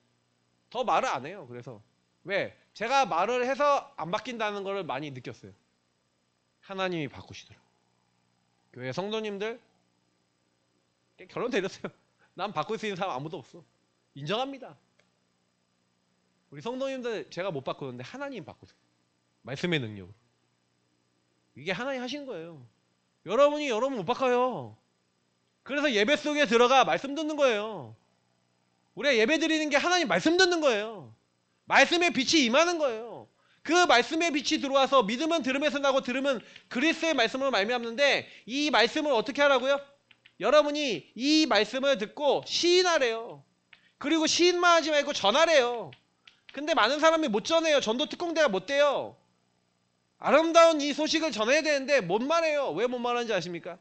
더 말을 안 해요. 그래서 왜? 제가 말을 해서 안 바뀐다는 걸 많이 느꼈어요. 하나님이 바꾸시더라고요. 교회 성도님들 결론 내렸어요. 난 바꿀 수 있는 사람 아무도 없어. 인정합니다. 우리 성도님들 제가 못 바꾸는데 하나님 바꾸세요. 말씀의 능력으로. 이게 하나님 하신 거예요. 여러분이 여러분 못 바꿔요. 그래서 예배 속에 들어가 말씀 듣는 거예요. 우리가 예배 드리는 게 하나님 말씀 듣는 거예요. 말씀의 빛이 임하는 거예요. 그 말씀의 빛이 들어와서 믿으면 들음에서 나고 들으면 그리스도의 말씀으로 말미암는데 이 말씀을 어떻게 하라고요? 여러분이 이 말씀을 듣고 시인하래요. 그리고 시인만 하지 말고 전하래요. 근데 많은 사람이 못 전해요. 전도 특공대가 못 돼요. 아름다운 이 소식을 전해야 되는데 못 말해요. 왜 못 말하는지 아십니까?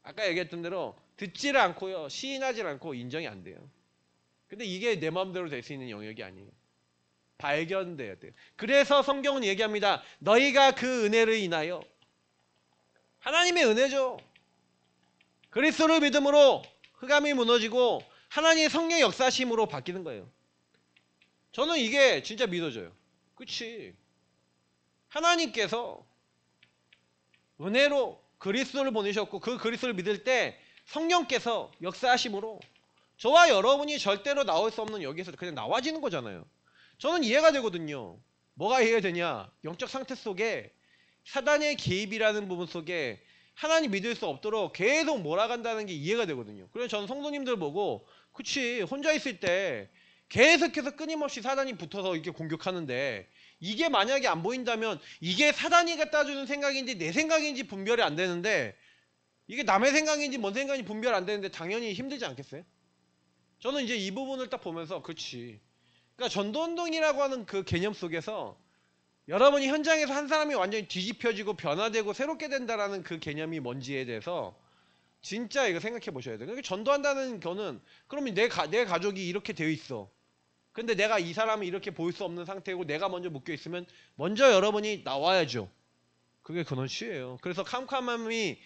아까 얘기했던 대로 듣지를 않고요. 시인하지 않고 인정이 안 돼요. 근데 이게 내 마음대로 될 수 있는 영역이 아니에요. 발견돼야 돼요. 그래서 성경은 얘기합니다. 너희가 그 은혜를 인하여 하나님의 은혜죠. 그리스도를 믿음으로 흑암이 무너지고 하나님의 성령의 역사심으로 바뀌는 거예요. 저는 이게 진짜 믿어져요. 그치? 하나님께서 은혜로 그리스도를 보내셨고 그 그리스도를 믿을 때 성령께서 역사하심으로 저와 여러분이 절대로 나올 수 없는 여기에서 그냥 나와지는 거잖아요. 저는 이해가 되거든요. 뭐가 이해되냐? 영적 상태 속에 사단의 개입이라는 부분 속에 하나님 믿을 수 없도록 계속 몰아간다는 게 이해가 되거든요. 그래서 저는 성도님들 보고 그치 혼자 있을 때 계속해서 끊임없이 사단이 붙어서 이렇게 공격하는데 이게 만약에 안 보인다면 이게 사단이 갖다 주는 생각인지 내 생각인지 분별이 안 되는데 이게 남의 생각인지 뭔 생각인지 분별 안 되는데 당연히 힘들지 않겠어요? 저는 이제 이 부분을 딱 보면서 그치. 그러니까 전도운동이라고 하는 그 개념 속에서 여러분이 현장에서 한 사람이 완전히 뒤집혀지고 변화되고 새롭게 된다라는 그 개념이 뭔지에 대해서 진짜 이거 생각해 보셔야 돼요. 그러니까 전도한다는 거는 그러면 내 가족이 이렇게 되어 있어. 근데 내가 이 사람을 이렇게 볼 수 없는 상태고 내가 먼저 묶여 있으면 먼저 여러분이 나와야죠. 그게 근원시예요. 그래서 캄캄함이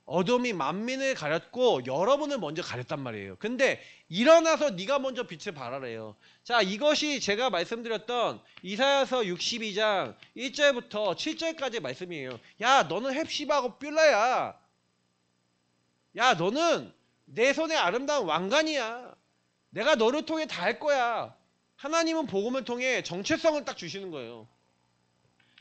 어둠이 만민을 가렸고 여러분을 먼저 가렸단 말이에요. 근데 일어나서 네가 먼저 빛을 발하래요. 자, 이것이 제가 말씀드렸던 이사야서 62장 1절부터 7절까지의 말씀이에요. 야, 너는 헵시바하고 뷸라야. 야, 너는 내 손에 아름다운 왕관이야. 내가 너를 통해 다 할 거야. 하나님은 복음을 통해 정체성을 딱 주시는 거예요.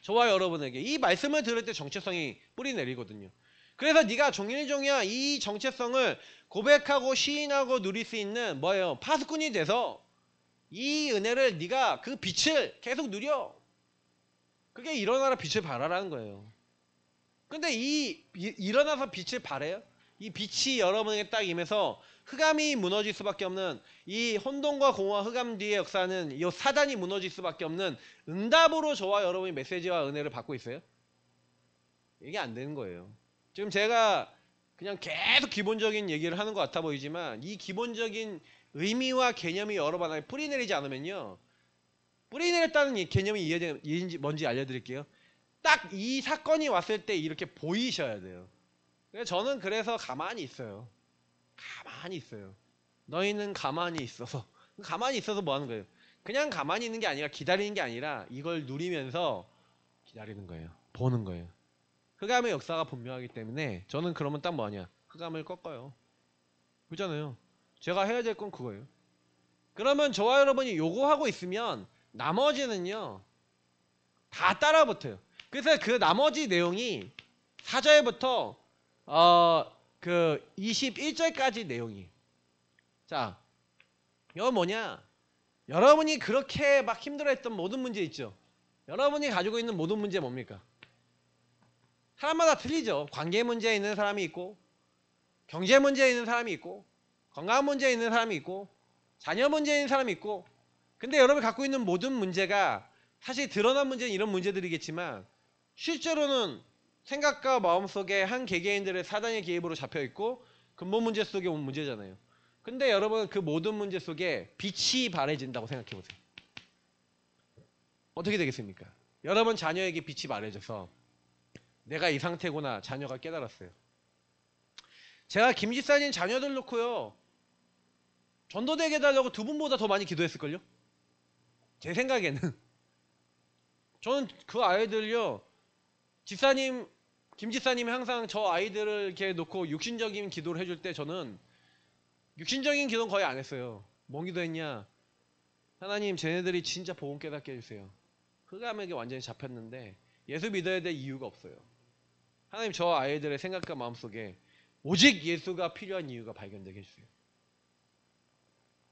저와 여러분에게 이 말씀을 들을 때 정체성이 뿌리 내리거든요. 그래서 네가 종일종이야 이 정체성을 고백하고 시인하고 누릴 수 있는 뭐예요? 파수꾼이 돼서 이 은혜를 네가 그 빛을 계속 누려. 그게 일어나라 빛을 발하라는 거예요. 근데 일어나서 빛을 발해요? 이 빛이 여러분에게 딱 임해서 흑암이 무너질 수밖에 없는 이 혼돈과 공허와 흑암 뒤의 역사는 이 사단이 무너질 수밖에 없는 응답으로 저와 여러분이 메시지와 은혜를 받고 있어요? 이게 안 되는 거예요. 지금 제가 그냥 계속 기본적인 얘기를 하는 것 같아 보이지만 이 기본적인 의미와 개념이 여러 번 뿌리내리지 않으면요. 뿌리내렸다는 이 개념이 이해인지 뭔지 알려드릴게요. 딱 이 사건이 왔을 때 이렇게 보이셔야 돼요. 저는 그래서 가만히 있어요. 가만히 있어요. 너희는 가만히 있어서. 가만히 있어서 뭐 하는 거예요? 그냥 가만히 있는 게 아니라 기다리는 게 아니라 이걸 누리면서 기다리는 거예요. 보는 거예요. 흑암의 역사가 분명하기 때문에 저는 그러면 딱 뭐하냐? 흑암을 꺾어요. 그렇잖아요. 제가 해야 될 건 그거예요. 그러면 저와 여러분이 요구하고 있으면 나머지는요 다 따라붙어요. 그래서 그 나머지 내용이 4절부터 그 21절까지 내용이. 자, 이건 뭐냐? 여러분이 그렇게 막 힘들어했던 모든 문제 있죠. 여러분이 가지고 있는 모든 문제 뭡니까? 사람마다 틀리죠. 관계 문제에 있는 사람이 있고 경제 문제에 있는 사람이 있고 건강 문제에 있는 사람이 있고 자녀 문제에 있는 사람이 있고 근데 여러분이 갖고 있는 모든 문제가 사실 드러난 문제는 이런 문제들이겠지만 실제로는 생각과 마음속에 한 개개인들의 사단의 개입으로 잡혀있고 근본 문제 속에 온 문제잖아요. 근데 여러분 그 모든 문제 속에 빛이 발해진다고 생각해보세요. 어떻게 되겠습니까? 여러분 자녀에게 빛이 발해져서 내가 이 상태구나 자녀가 깨달았어요. 제가 김 집사님 자녀들 놓고요 전도되게 해달라고 두 분보다 더 많이 기도했을걸요? 제 생각에는. 저는 그 아이들요 집사님 김 지사님이 항상 저 아이들을 이렇게 놓고 육신적인 기도를 해줄 때 저는 육신적인 기도는 거의 안 했어요. 뭔 기도했냐? 하나님 쟤네들이 진짜 복음 깨닫게 해주세요. 흑암에게 완전히 잡혔는데 예수 믿어야 될 이유가 없어요. 하나님 저 아이들의 생각과 마음속에 오직 예수가 필요한 이유가 발견되게 해주세요.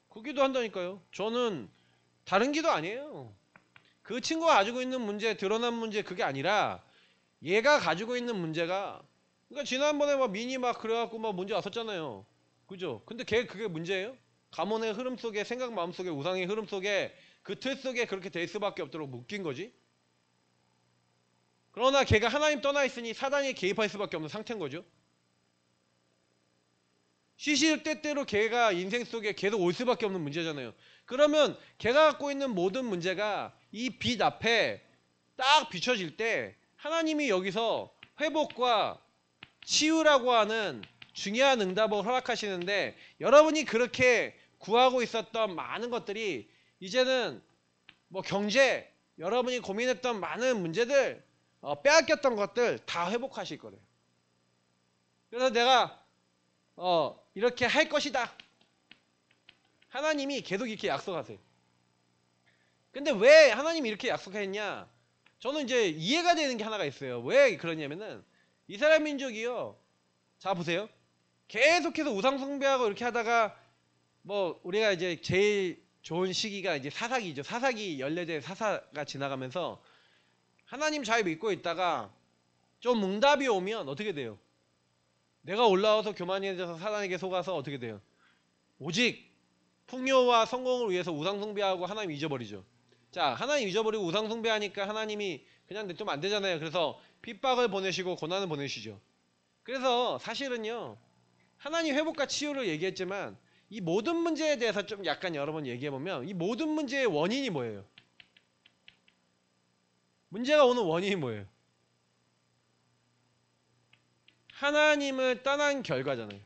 그 기도 한다니까요. 저는 다른 기도 아니에요. 그 친구가 가지고 있는 문제, 드러난 문제 그게 아니라 얘가 가지고 있는 문제가, 그러니까 지난번에 막 미니 막 그래갖고 막 문제 왔었잖아요. 그죠? 근데 걔 그게 문제예요? 가문의 흐름 속에, 생각 마음 속에, 우상의 흐름 속에 그 틀 속에 그렇게 될 수밖에 없도록 묶인 거지. 그러나 걔가 하나님 떠나 있으니 사단이 개입할 수밖에 없는 상태인 거죠. 시시때때로 걔가 인생 속에 계속 올 수밖에 없는 문제잖아요. 그러면 걔가 갖고 있는 모든 문제가 이 빛 앞에 딱 비춰질 때 하나님이 여기서 회복과 치유라고 하는 중요한 응답을 허락하시는데, 여러분이 그렇게 구하고 있었던 많은 것들이 이제는 뭐 경제, 여러분이 고민했던 많은 문제들, 빼앗겼던 것들 다 회복하실 거래요. 그래서 내가 이렇게 할 것이다. 하나님이 계속 이렇게 약속하세요. 근데 왜 하나님이 이렇게 약속했냐? 저는 이제 이해가 되는 게 하나가 있어요. 왜 그러냐면은 이스라엘 민족이요. 자 보세요. 계속해서 우상 숭배하고 이렇게 하다가 뭐 우리가 이제 제일 좋은 시기가 이제 사사기죠. 사사기 14대 사사가 지나가면서 하나님 잘 믿고 있다가 좀 응답이 오면 어떻게 돼요? 내가 올라와서 교만해져서 사단에게 속아서 어떻게 돼요? 오직 풍요와 성공을 위해서 우상 숭배하고 하나님 잊어버리죠. 자, 하나님 잊어버리고 우상 숭배하니까 하나님이 그냥 좀 안 되잖아요. 그래서 핍박을 보내시고 고난을 보내시죠. 그래서 사실은요, 하나님 회복과 치유를 얘기했지만 이 모든 문제에 대해서 좀 약간 여러 번 얘기해보면 이 모든 문제의 원인이 뭐예요? 문제가 오는 원인이 뭐예요? 하나님을 떠난 결과잖아요.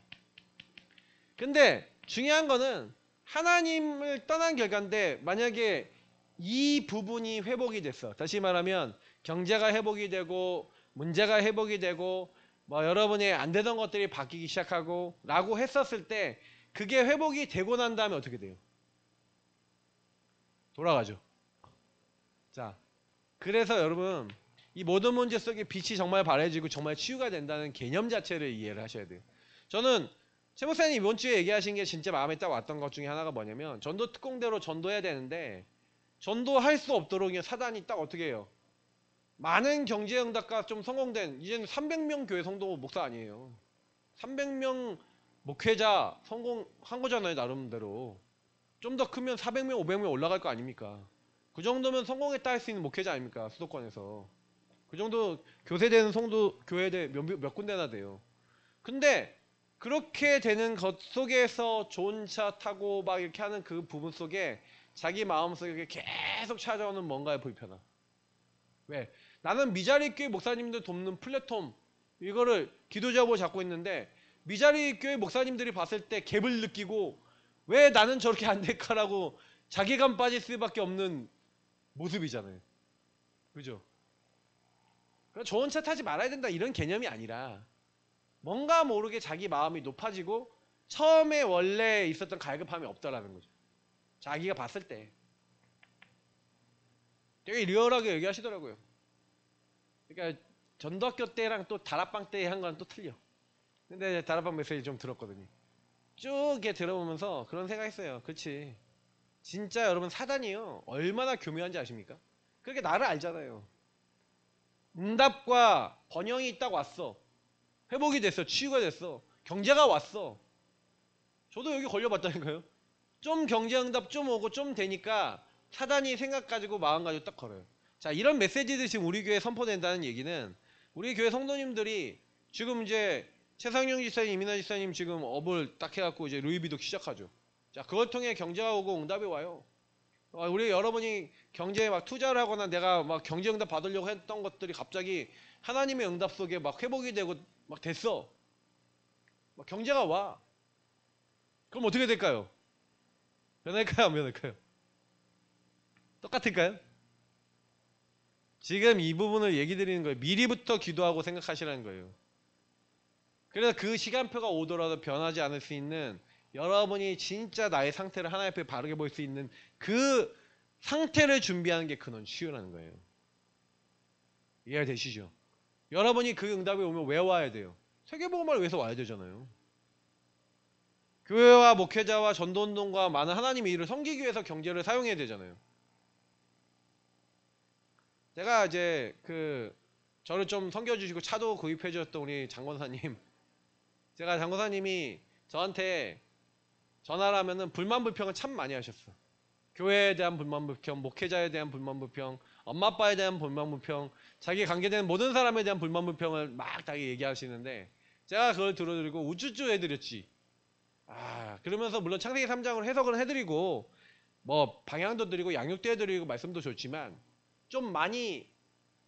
근데 중요한 거는 하나님을 떠난 결과인데, 만약에 이 부분이 회복이 됐어. 다시 말하면 경제가 회복이 되고 문제가 회복이 되고 뭐 여러분의 안 되던 것들이 바뀌기 시작하고 라고 했었을 때, 그게 회복이 되고 난 다음에 어떻게 돼요? 돌아가죠. 자, 그래서 여러분 이 모든 문제 속에 빛이 정말 바래지고 정말 치유가 된다는 개념 자체를 이해를 하셔야 돼요. 저는 최 목사님 이번 주에 얘기하신 게 진짜 마음에 딱 왔던 것 중에 하나가 뭐냐면, 전도 특공대로 전도해야 되는데 전도할 수 없도록 그냥 사단이 딱 어떻게 해요? 많은 경제응답과 좀 성공된, 이제는 300명 교회 성도 목사 아니에요. 300명 목회자 성공한 거잖아요, 나름대로. 좀 더 크면 400명, 500명 올라갈 거 아닙니까? 그 정도면 성공했다 할 수 있는 목회자 아닙니까? 수도권에서. 그 정도 교세되는 성도 교회대 몇 군데나 돼요. 근데 그렇게 되는 것 속에서 좋은 차 타고 막 이렇게 하는 그 부분 속에 자기 마음속에 계속 찾아오는 뭔가의 불편함. 왜? 나는 미자리 교회 목사님들 돕는 플랫폼 이거를 기도자고 잡고 있는데, 미자리 교회 목사님들이 봤을 때 갭을 느끼고 왜 나는 저렇게 안 될까라고 자괴감 빠질 수밖에 없는 모습이잖아요. 그죠? 그러니까 좋은 차 타지 말아야 된다 이런 개념이 아니라, 뭔가 모르게 자기 마음이 높아지고 처음에 원래 있었던 갈급함이 없다라는 거죠. 자기가 봤을 때. 되게 리얼하게 얘기하시더라고요. 그러니까 전도학교 때랑 또 다락방 때 한 건 또 틀려. 근데 다락방 메시지 좀 들었거든요. 쭉 이렇게 들어보면서 그런 생각했어요. 그렇지. 진짜 여러분 사단이요, 얼마나 교묘한지 아십니까? 그렇게 나를 알잖아요. 응답과 번영이 딱 왔어. 회복이 됐어. 치유가 됐어. 경제가 왔어. 저도 여기 걸려봤다니까요. 좀 경제응답 좀 오고 좀 되니까 사단이 생각 가지고 마음 가지고 딱 걸어요. 자, 이런 메시지들이 지금 우리 교회에 선포된다는 얘기는, 우리 교회 성도님들이 지금 이제 최상영 지사님, 이민아 지사님 지금 업을 딱 해갖고 이제 루이비도 시작하죠. 자, 그걸 통해 경제가 오고 응답이 와요. 우리 여러분이 경제에 막 투자를 하거나 내가 막 경제응답 받으려고 했던 것들이 갑자기 하나님의 응답 속에 막 회복이 되고 막 됐어. 막 경제가 와. 그럼 어떻게 될까요? 변할까요? 안 변할까요? 똑같을까요? 지금 이 부분을 얘기 드리는 거예요. 미리부터 기도하고 생각하시라는 거예요. 그래서 그 시간표가 오더라도 변하지 않을 수 있는, 여러분이 진짜 나의 상태를 하나님 앞에 바르게 볼 수 있는 그 상태를 준비하는 게 근원 치유라는 거예요. 이해가 되시죠? 여러분이 그 응답이 오면 왜 와야 돼요? 세계복음화를 위해서 와야 되잖아요. 교회와 목회자와 전도운동과 많은 하나님의 일을 섬기기 위해서 경제를 사용해야 되잖아요. 제가 이제 저를 좀 섬겨주시고 차도 구입해 주셨던 우리 장권사님, 제가 장권사님이 저한테 전화를 하면은 불만불평을 참 많이 하셨어. 교회에 대한 불만불평, 목회자에 대한 불만불평, 엄마 아빠에 대한 불만불평, 자기 관계되는 모든 사람에 대한 불만불평을 막 다 얘기하시는데, 제가 그걸 들어드리고 우쭈쭈 해드렸지. 그러면서 물론 창세기 3장으로 해석을 해드리고 뭐 방향도 드리고 양육도 해드리고 말씀도 좋지만, 좀 많이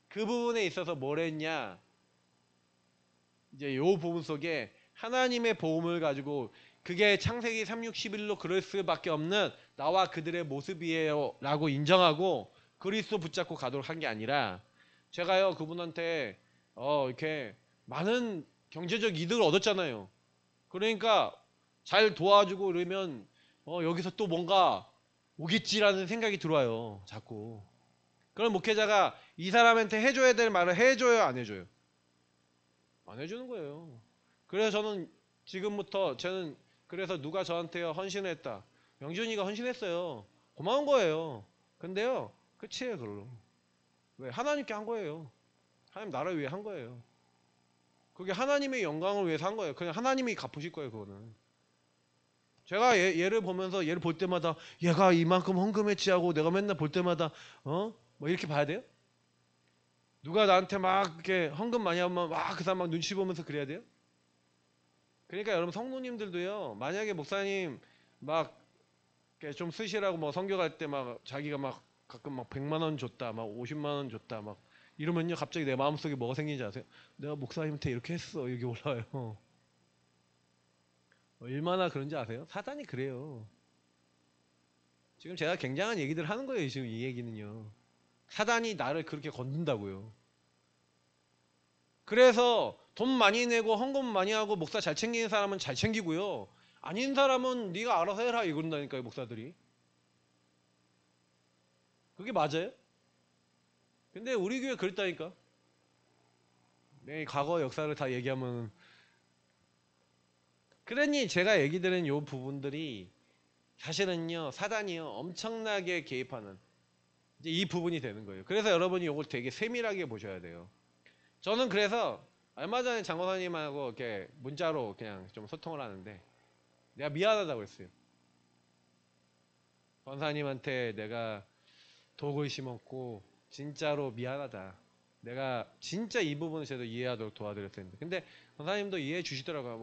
그 부분에 있어서 뭘 했냐, 이제 요 부분 속에 하나님의 보험을 가지고 그게 창세기 3, 6, 11로 그럴 수밖에 없는 나와 그들의 모습이에요 라고 인정하고 그리스도 붙잡고 가도록 한 게 아니라, 제가요 그분한테 이렇게 많은 경제적 이득을 얻었잖아요. 그러니까 잘 도와주고 이러면 여기서 또 뭔가 오겠지라는 생각이 들어와요. 자꾸. 그런 목회자가 이 사람한테 해줘야 될 말을 해줘요, 안 해줘요? 안 해주는 거예요. 그래서 저는 지금부터, 저는 그래서 누가 저한테요 헌신을 했다, 영준이가 헌신했어요, 고마운 거예요. 근데요 끝이에요. 그걸로. 왜? 하나님께 한 거예요. 하나님 나라를 위해 한 거예요. 그게 하나님의 영광을 위해서 한 거예요. 그냥 하나님이 갚으실 거예요. 그거는. 제가 얘를 보면서, 얘를 볼 때마다 얘가 이만큼 헌금했지하고 내가 맨날 볼 때마다 뭐 이렇게 봐야 돼요? 누가 나한테 막 이렇게 헌금 많이 하면 막 그 사람 막 눈치 보면서 그래야 돼요? 그러니까 여러분 성도님들도요, 만약에 목사님 막 이렇게 좀 쓰시라고 뭐 성교갈 때 막 자기가 막 가끔 막 100만 원 줬다, 막 50만 원 줬다, 막 이러면요 갑자기 내 마음속에 뭐가 생기는지 아세요? 내가 목사님한테 이렇게 했어, 여기 올라와요. 얼마나 그런지 아세요? 사단이 그래요. 지금 제가 굉장한 얘기들 하는 거예요. 지금 이 얘기는요. 사단이 나를 그렇게 건든다고요. 그래서 돈 많이 내고 헌금 많이 하고 목사 잘 챙기는 사람은 잘 챙기고요, 아닌 사람은 네가 알아서 해라 이런다니까요, 목사들이. 그게 맞아요? 근데 우리 교회 그랬다니까. 내 과거 역사를 다 얘기하면. 그러니 제가 얘기 드린 요 부분들이 사실은요 사단이요 엄청나게 개입하는 이제 이 부분이 되는 거예요. 그래서 여러분이 요걸 되게 세밀하게 보셔야 돼요. 저는 그래서 얼마 전에 장고사님하고 이렇게 문자로 그냥 좀 소통을 하는데, 내가 미안하다고 했어요. 권사님한테 내가 독을 심었고 진짜로 미안하다. 내가 진짜 이 부분을 제대로 이해하도록 도와드렸을 텐데. 근데 권사님도 이해해 주시더라고요.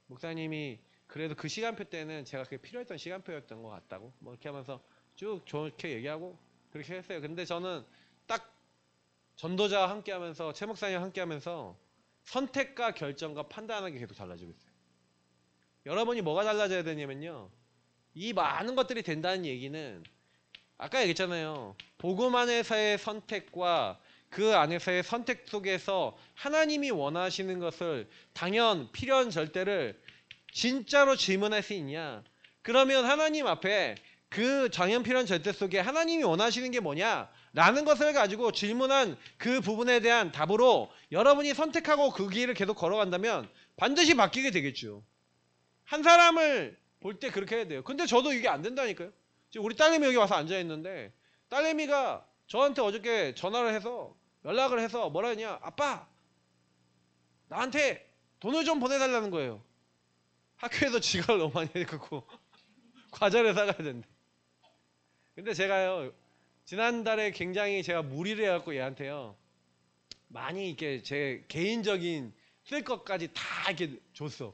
목사님이 그래도 그 시간표 때는 제가 그게 필요했던 시간표였던 것 같다고 뭐 이렇게 하면서 쭉 좋게 얘기하고 그렇게 했어요. 근데 저는 딱 전도자와 함께 하면서, 최 목사님과 함께 하면서 선택과 결정과 판단하는 게 계속 달라지고 있어요. 여러분이 뭐가 달라져야 되냐면요, 이 많은 것들이 된다는 얘기는 아까 얘기했잖아요. 복음 안에서의 선택과 그 안에서의 선택 속에서 하나님이 원하시는 것을, 당연 필연 절대를 진짜로 질문할 수 있냐? 그러면 하나님 앞에 그 당연 필연 절대 속에 하나님이 원하시는 게 뭐냐? 라는 것을 가지고 질문한 그 부분에 대한 답으로 여러분이 선택하고 그 길을 계속 걸어간다면 반드시 바뀌게 되겠죠. 한 사람을 볼 때 그렇게 해야 돼요. 근데 저도 이게 안 된다니까요. 지금 우리 딸내미 여기 와서 앉아있는데, 딸내미가 저한테 어저께 전화를 해서 연락을 해서 뭐라 했냐, 아빠 나한테 돈을 좀 보내달라는 거예요. 학교에서 지각을 너무 많이 해갖고 과자를 사가야 된대. 근데 제가요 지난달에 굉장히 제가 무리를 해갖고 얘한테요 많이 이렇게 제 개인적인 쓸 것까지 다 이렇게 줬어.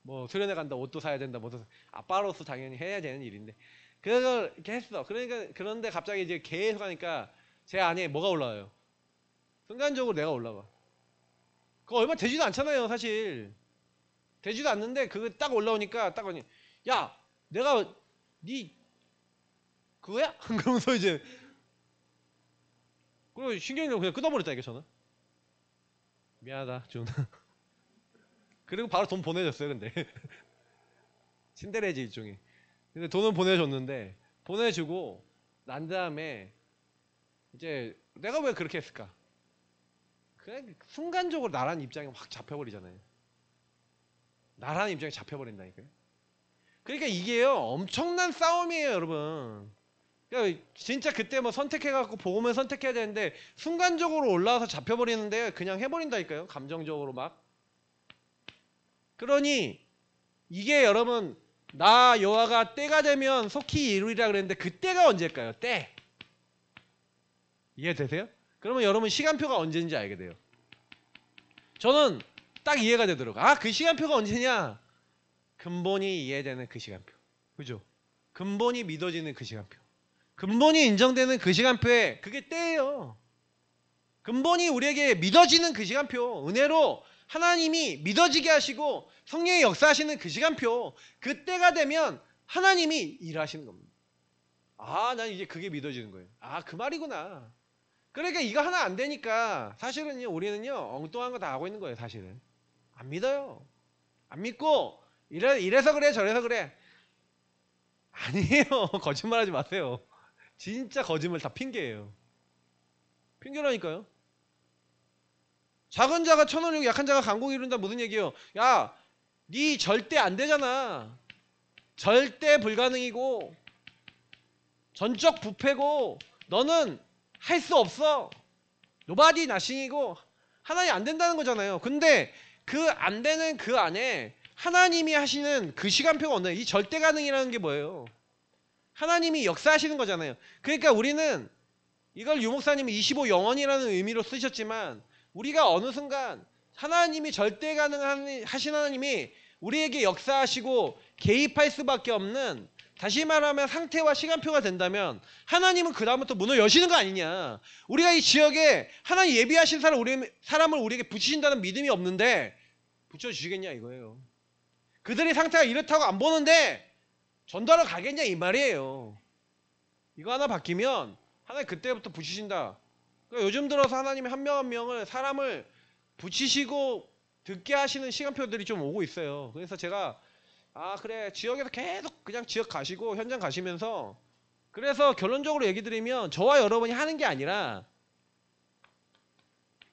뭐 수련회 간다, 옷도 사야 된다, 뭐도 아빠로서 당연히 해야 되는 일인데 그걸 이렇게 했어. 그러니까 그런데 갑자기 이제 계속 하니까 제 안에 뭐가 올라와요? 순간적으로 내가 올라와. 그거 얼마 되지도 않잖아요, 사실. 되지도 않는데 그거 딱 올라오니까 딱 오니, 야, 내가 네 그거야? 그러면서 이제 그리고 신경을 그냥 끊어버렸다니까 저는. 미안하다 준. 그리고 바로 돈 보내줬어요 근데. 신데레지 일종의. 근데 돈은 보내줬는데 보내주고 난 다음에 이제 내가 왜 그렇게 했을까? 그냥 순간적으로 나라는 입장이 확 잡혀버리잖아요. 나라는 입장이 잡혀버린다니까요. 그러니까 이게요 엄청난 싸움이에요 여러분. 그러니까 진짜 그때 뭐 선택해갖고 보험을 선택해야 되는데 순간적으로 올라와서 잡혀버리는데 그냥 해버린다니까요. 감정적으로 막. 그러니 이게 여러분 나 여호와가 때가 되면 속히 이루리라 그랬는데 그때가 언제일까요? 때. 이해되세요? 그러면 여러분 시간표가 언제인지 알게 돼요. 저는 딱 이해가 되도록. 아, 그 시간표가 언제냐? 근본이 이해되는 그 시간표. 그죠? 근본이 믿어지는 그 시간표. 근본이 인정되는 그 시간표에 그게 때예요. 근본이 우리에게 믿어지는 그 시간표. 은혜로 하나님이 믿어지게 하시고 성령의 역사하시는 그 시간표. 그때가 되면 하나님이 일하시는 겁니다. 아, 난 이제 그게 믿어지는 거예요. 아, 그 말이구나. 그러니까 이거 하나 안 되니까 사실은요 우리는요 엉뚱한 거 다 하고 있는 거예요. 사실은 안 믿어요. 안 믿고 이래서 그래 저래서 그래. 아니에요. 거짓말하지 마세요. 진짜 거짓말 다 핑계예요. 핑계라니까요. 작은 자가 천원이고 약한 자가 강국을 이룬다. 무슨 얘기예요? 야, 니 절대 안 되잖아. 절대 불가능이고 전적 부패고 너는 할 수 없어. 노바디 나싱이고 하나님 안 된다는 거잖아요. 근데 그 안 되는 그 안에 하나님이 하시는 그 시간표가 없나요? 이 절대 가능이라는 게 뭐예요? 하나님이 역사하시는 거잖아요. 그러니까 우리는 이걸 유목사님이 25 영원이라는 의미로 쓰셨지만 우리가 어느 순간 하나님이 절대 가능하신 하나님이 우리에게 역사하시고 개입할 수밖에 없는, 다시 말하면 상태와 시간표가 된다면 하나님은 그 다음부터 문을 여시는 거 아니냐. 우리가 이 지역에 하나님 예비하신 사람을 우리에게 붙이신다는 믿음이 없는데 붙여주시겠냐 이거예요. 그들의 상태가 이렇다고 안 보는데 전도하러 가겠냐 이 말이에요. 이거 하나 바뀌면 하나님 그때부터 붙이신다. 그러니까 요즘 들어서 하나님이 한 명 한 명을 사람을 붙이시고 듣게 하시는 시간표들이 좀 오고 있어요. 그래서 제가 아 그래 지역에서 계속 그냥 지역 가시고 현장 가시면서, 그래서 결론적으로 얘기 드리면 저와 여러분이 하는 게 아니라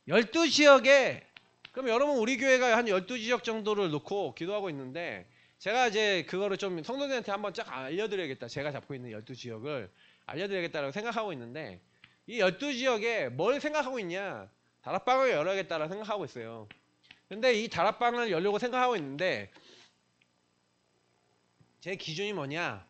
12지역에, 그럼 여러분 우리 교회가 한 12지역 정도를 놓고 기도하고 있는데 제가 이제 그거를 좀 성도들한테 한번 쫙 알려드려야겠다. 제가 잡고 있는 12지역을 알려드려야겠다라고 생각하고 있는데 이 12지역에 뭘 생각하고 있냐, 다락방을 열어야겠다라고 생각하고 있어요. 근데 이 다락방을 열려고 생각하고 있는데 제 기준이 뭐냐,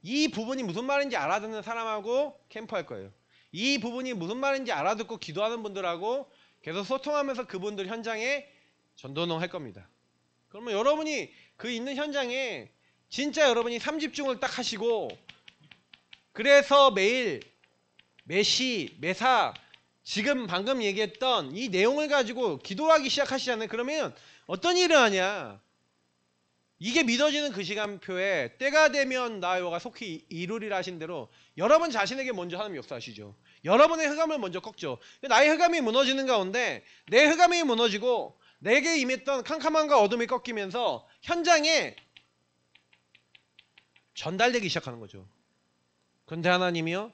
이 부분이 무슨 말인지 알아듣는 사람하고 캠프할 거예요. 이 부분이 무슨 말인지 알아듣고 기도하는 분들하고 계속 소통하면서 그분들 현장에 전도농 할 겁니다. 그러면 여러분이 그 있는 현장에 진짜 여러분이 3집중을 딱 하시고, 그래서 매일 매시 매사 지금 방금 얘기했던 이 내용을 가지고 기도하기 시작하시잖아요. 그러면 어떤 일을 하냐, 이게 믿어지는 그 시간표에 때가 되면 나 여호와가 속히 이루리라 하신 대로 여러분 자신에게 먼저 하나님 역사하시죠. 여러분의 흑암을 먼저 꺾죠. 나의 흑암이 무너지는 가운데 내 흑암이 무너지고 내게 임했던 캄캄함과 어둠이 꺾이면서 현장에 전달되기 시작하는 거죠. 그런데 하나님이요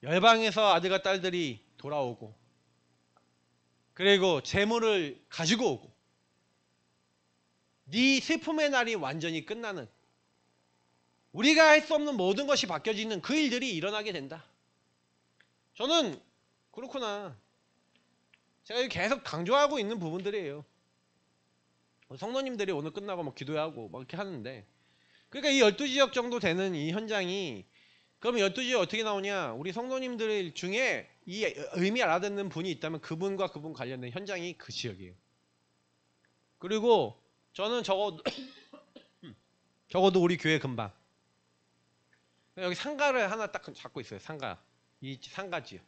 열방에서 아들과 딸들이 돌아오고 그리고 재물을 가지고 오고 네 슬픔의 날이 완전히 끝나는, 우리가 할 수 없는 모든 것이 바뀌어지는 그 일들이 일어나게 된다. 저는 그렇구나. 제가 계속 강조하고 있는 부분들이에요. 성도님들이 오늘 끝나고 막 기도하고 막 이렇게 하는데, 그러니까 이 12지역 정도 되는 이 현장이, 그럼 12지역 어떻게 나오냐, 우리 성도님들 중에 이 의미 알아듣는 분이 있다면 그분과 그분 관련된 현장이 그 지역이에요. 그리고 저는 적어도 우리 교회 근방 여기 상가를 하나 딱 잡고 있어요. 상가, 이 상가지요.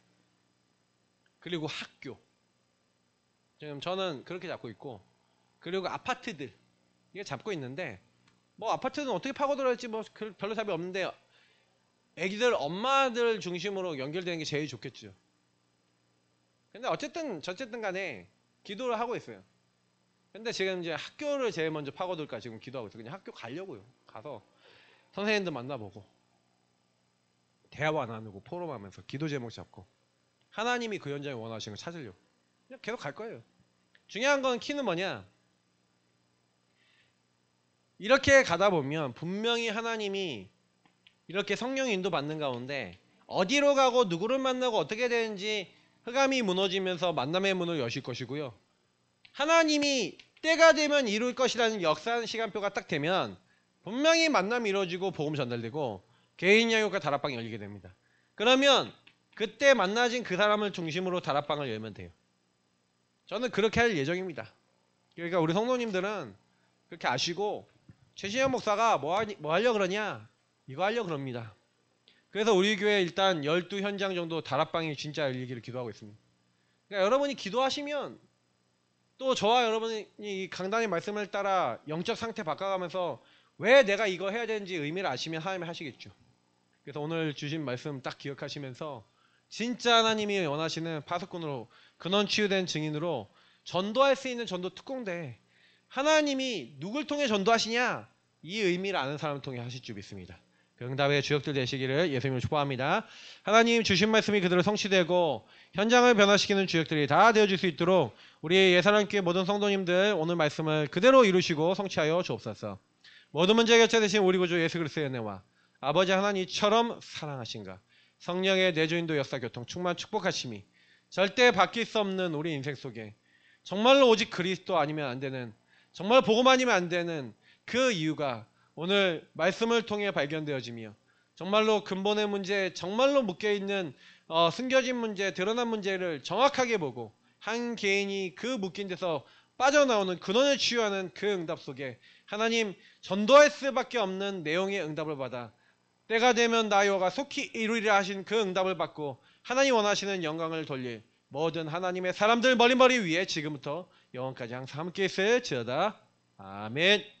그리고 학교, 지금 저는 그렇게 잡고 있고, 그리고 아파트들 이게 잡고 있는데, 뭐 아파트는 어떻게 파고들어야 할지 뭐 별로 답이 없는데 애기들 엄마들 중심으로 연결되는 게 제일 좋겠죠. 근데 어쨌든 저쨌든 간에 기도를 하고 있어요. 근데 지금 이제 학교를 제일 먼저 파고들까 지금 기도하고 있어요. 그냥 학교 가려고요. 가서 선생님들 만나보고 대화 나누고 포럼하면서 기도 제목 잡고 하나님이 그 현장에 원하시는 걸 찾으려고 그냥 계속 갈 거예요. 중요한 건 키는 뭐냐? 이렇게 가다 보면 분명히 하나님이 이렇게 성령 인도 받는 가운데 어디로 가고 누구를 만나고 어떻게 되는지 흑암이 무너지면서 만남의 문을 여실 것이고요. 하나님이 때가 되면 이룰 것이라는 역사하는 시간표가 딱 되면 분명히 만남이 이루어지고 복음 전달되고 개인 양육과 다락방이 열리게 됩니다. 그러면 그때 만나진 그 사람을 중심으로 다락방을 열면 돼요. 저는 그렇게 할 예정입니다. 그러니까 우리 성도님들은 그렇게 아시고 최신현 목사가 뭐 하려고 그러냐? 이거 하려고 그럽니다. 그래서 우리 교회 일단 12현장 정도 다락방이 진짜 열리기를 기도하고 있습니다. 그러니까 여러분이 기도하시면 또 저와 여러분이 이 강단의 말씀을 따라 영적 상태 바꿔가면서 왜 내가 이거 해야 되는지 의미를 아시면 하나님이 하시겠죠. 그래서 오늘 주신 말씀 딱 기억하시면서 진짜 하나님이 원하시는 파수꾼으로 근원 치유된 증인으로 전도할 수 있는 전도 특공대 하나님이 누굴 통해 전도하시냐 이 의미를 아는 사람을 통해 하실 줄 믿습니다. 그 응답의 주역들 되시기를 예수님으로 축복합니다. 하나님 주신 말씀이 그대로 성취되고 현장을 변화시키는 주역들이 다 되어질 수 있도록 우리 예사랑교회 모든 성도님들 오늘 말씀을 그대로 이루시고 성취하여 주옵소서. 모든 문제 해결자되신 우리 구주 예수 그리스도의 은혜와 아버지 하나님처럼 사랑하신가 성령의 내주인도 역사 교통 충만 축복하심이 절대 바뀔 수 없는 우리 인생 속에 정말로 오직 그리스도 아니면 안 되는 정말 복음 아니면 안 되는 그 이유가 오늘 말씀을 통해 발견되어지며 정말로 근본의 문제 정말로 묶여있는 숨겨진 문제 드러난 문제를 정확하게 보고 한 개인이 그 묶인 데서 빠져나오는 근원을 치유하는 그 응답 속에 하나님 전도할 수밖에 없는 내용의 응답을 받아 때가 되면 나여가 속히 이루리라 하신 그 응답을 받고 하나님 원하시는 영광을 돌릴 모든 하나님의 사람들 머리머리 위에 지금부터 영원까지 항상 함께 있을지어다. 아멘.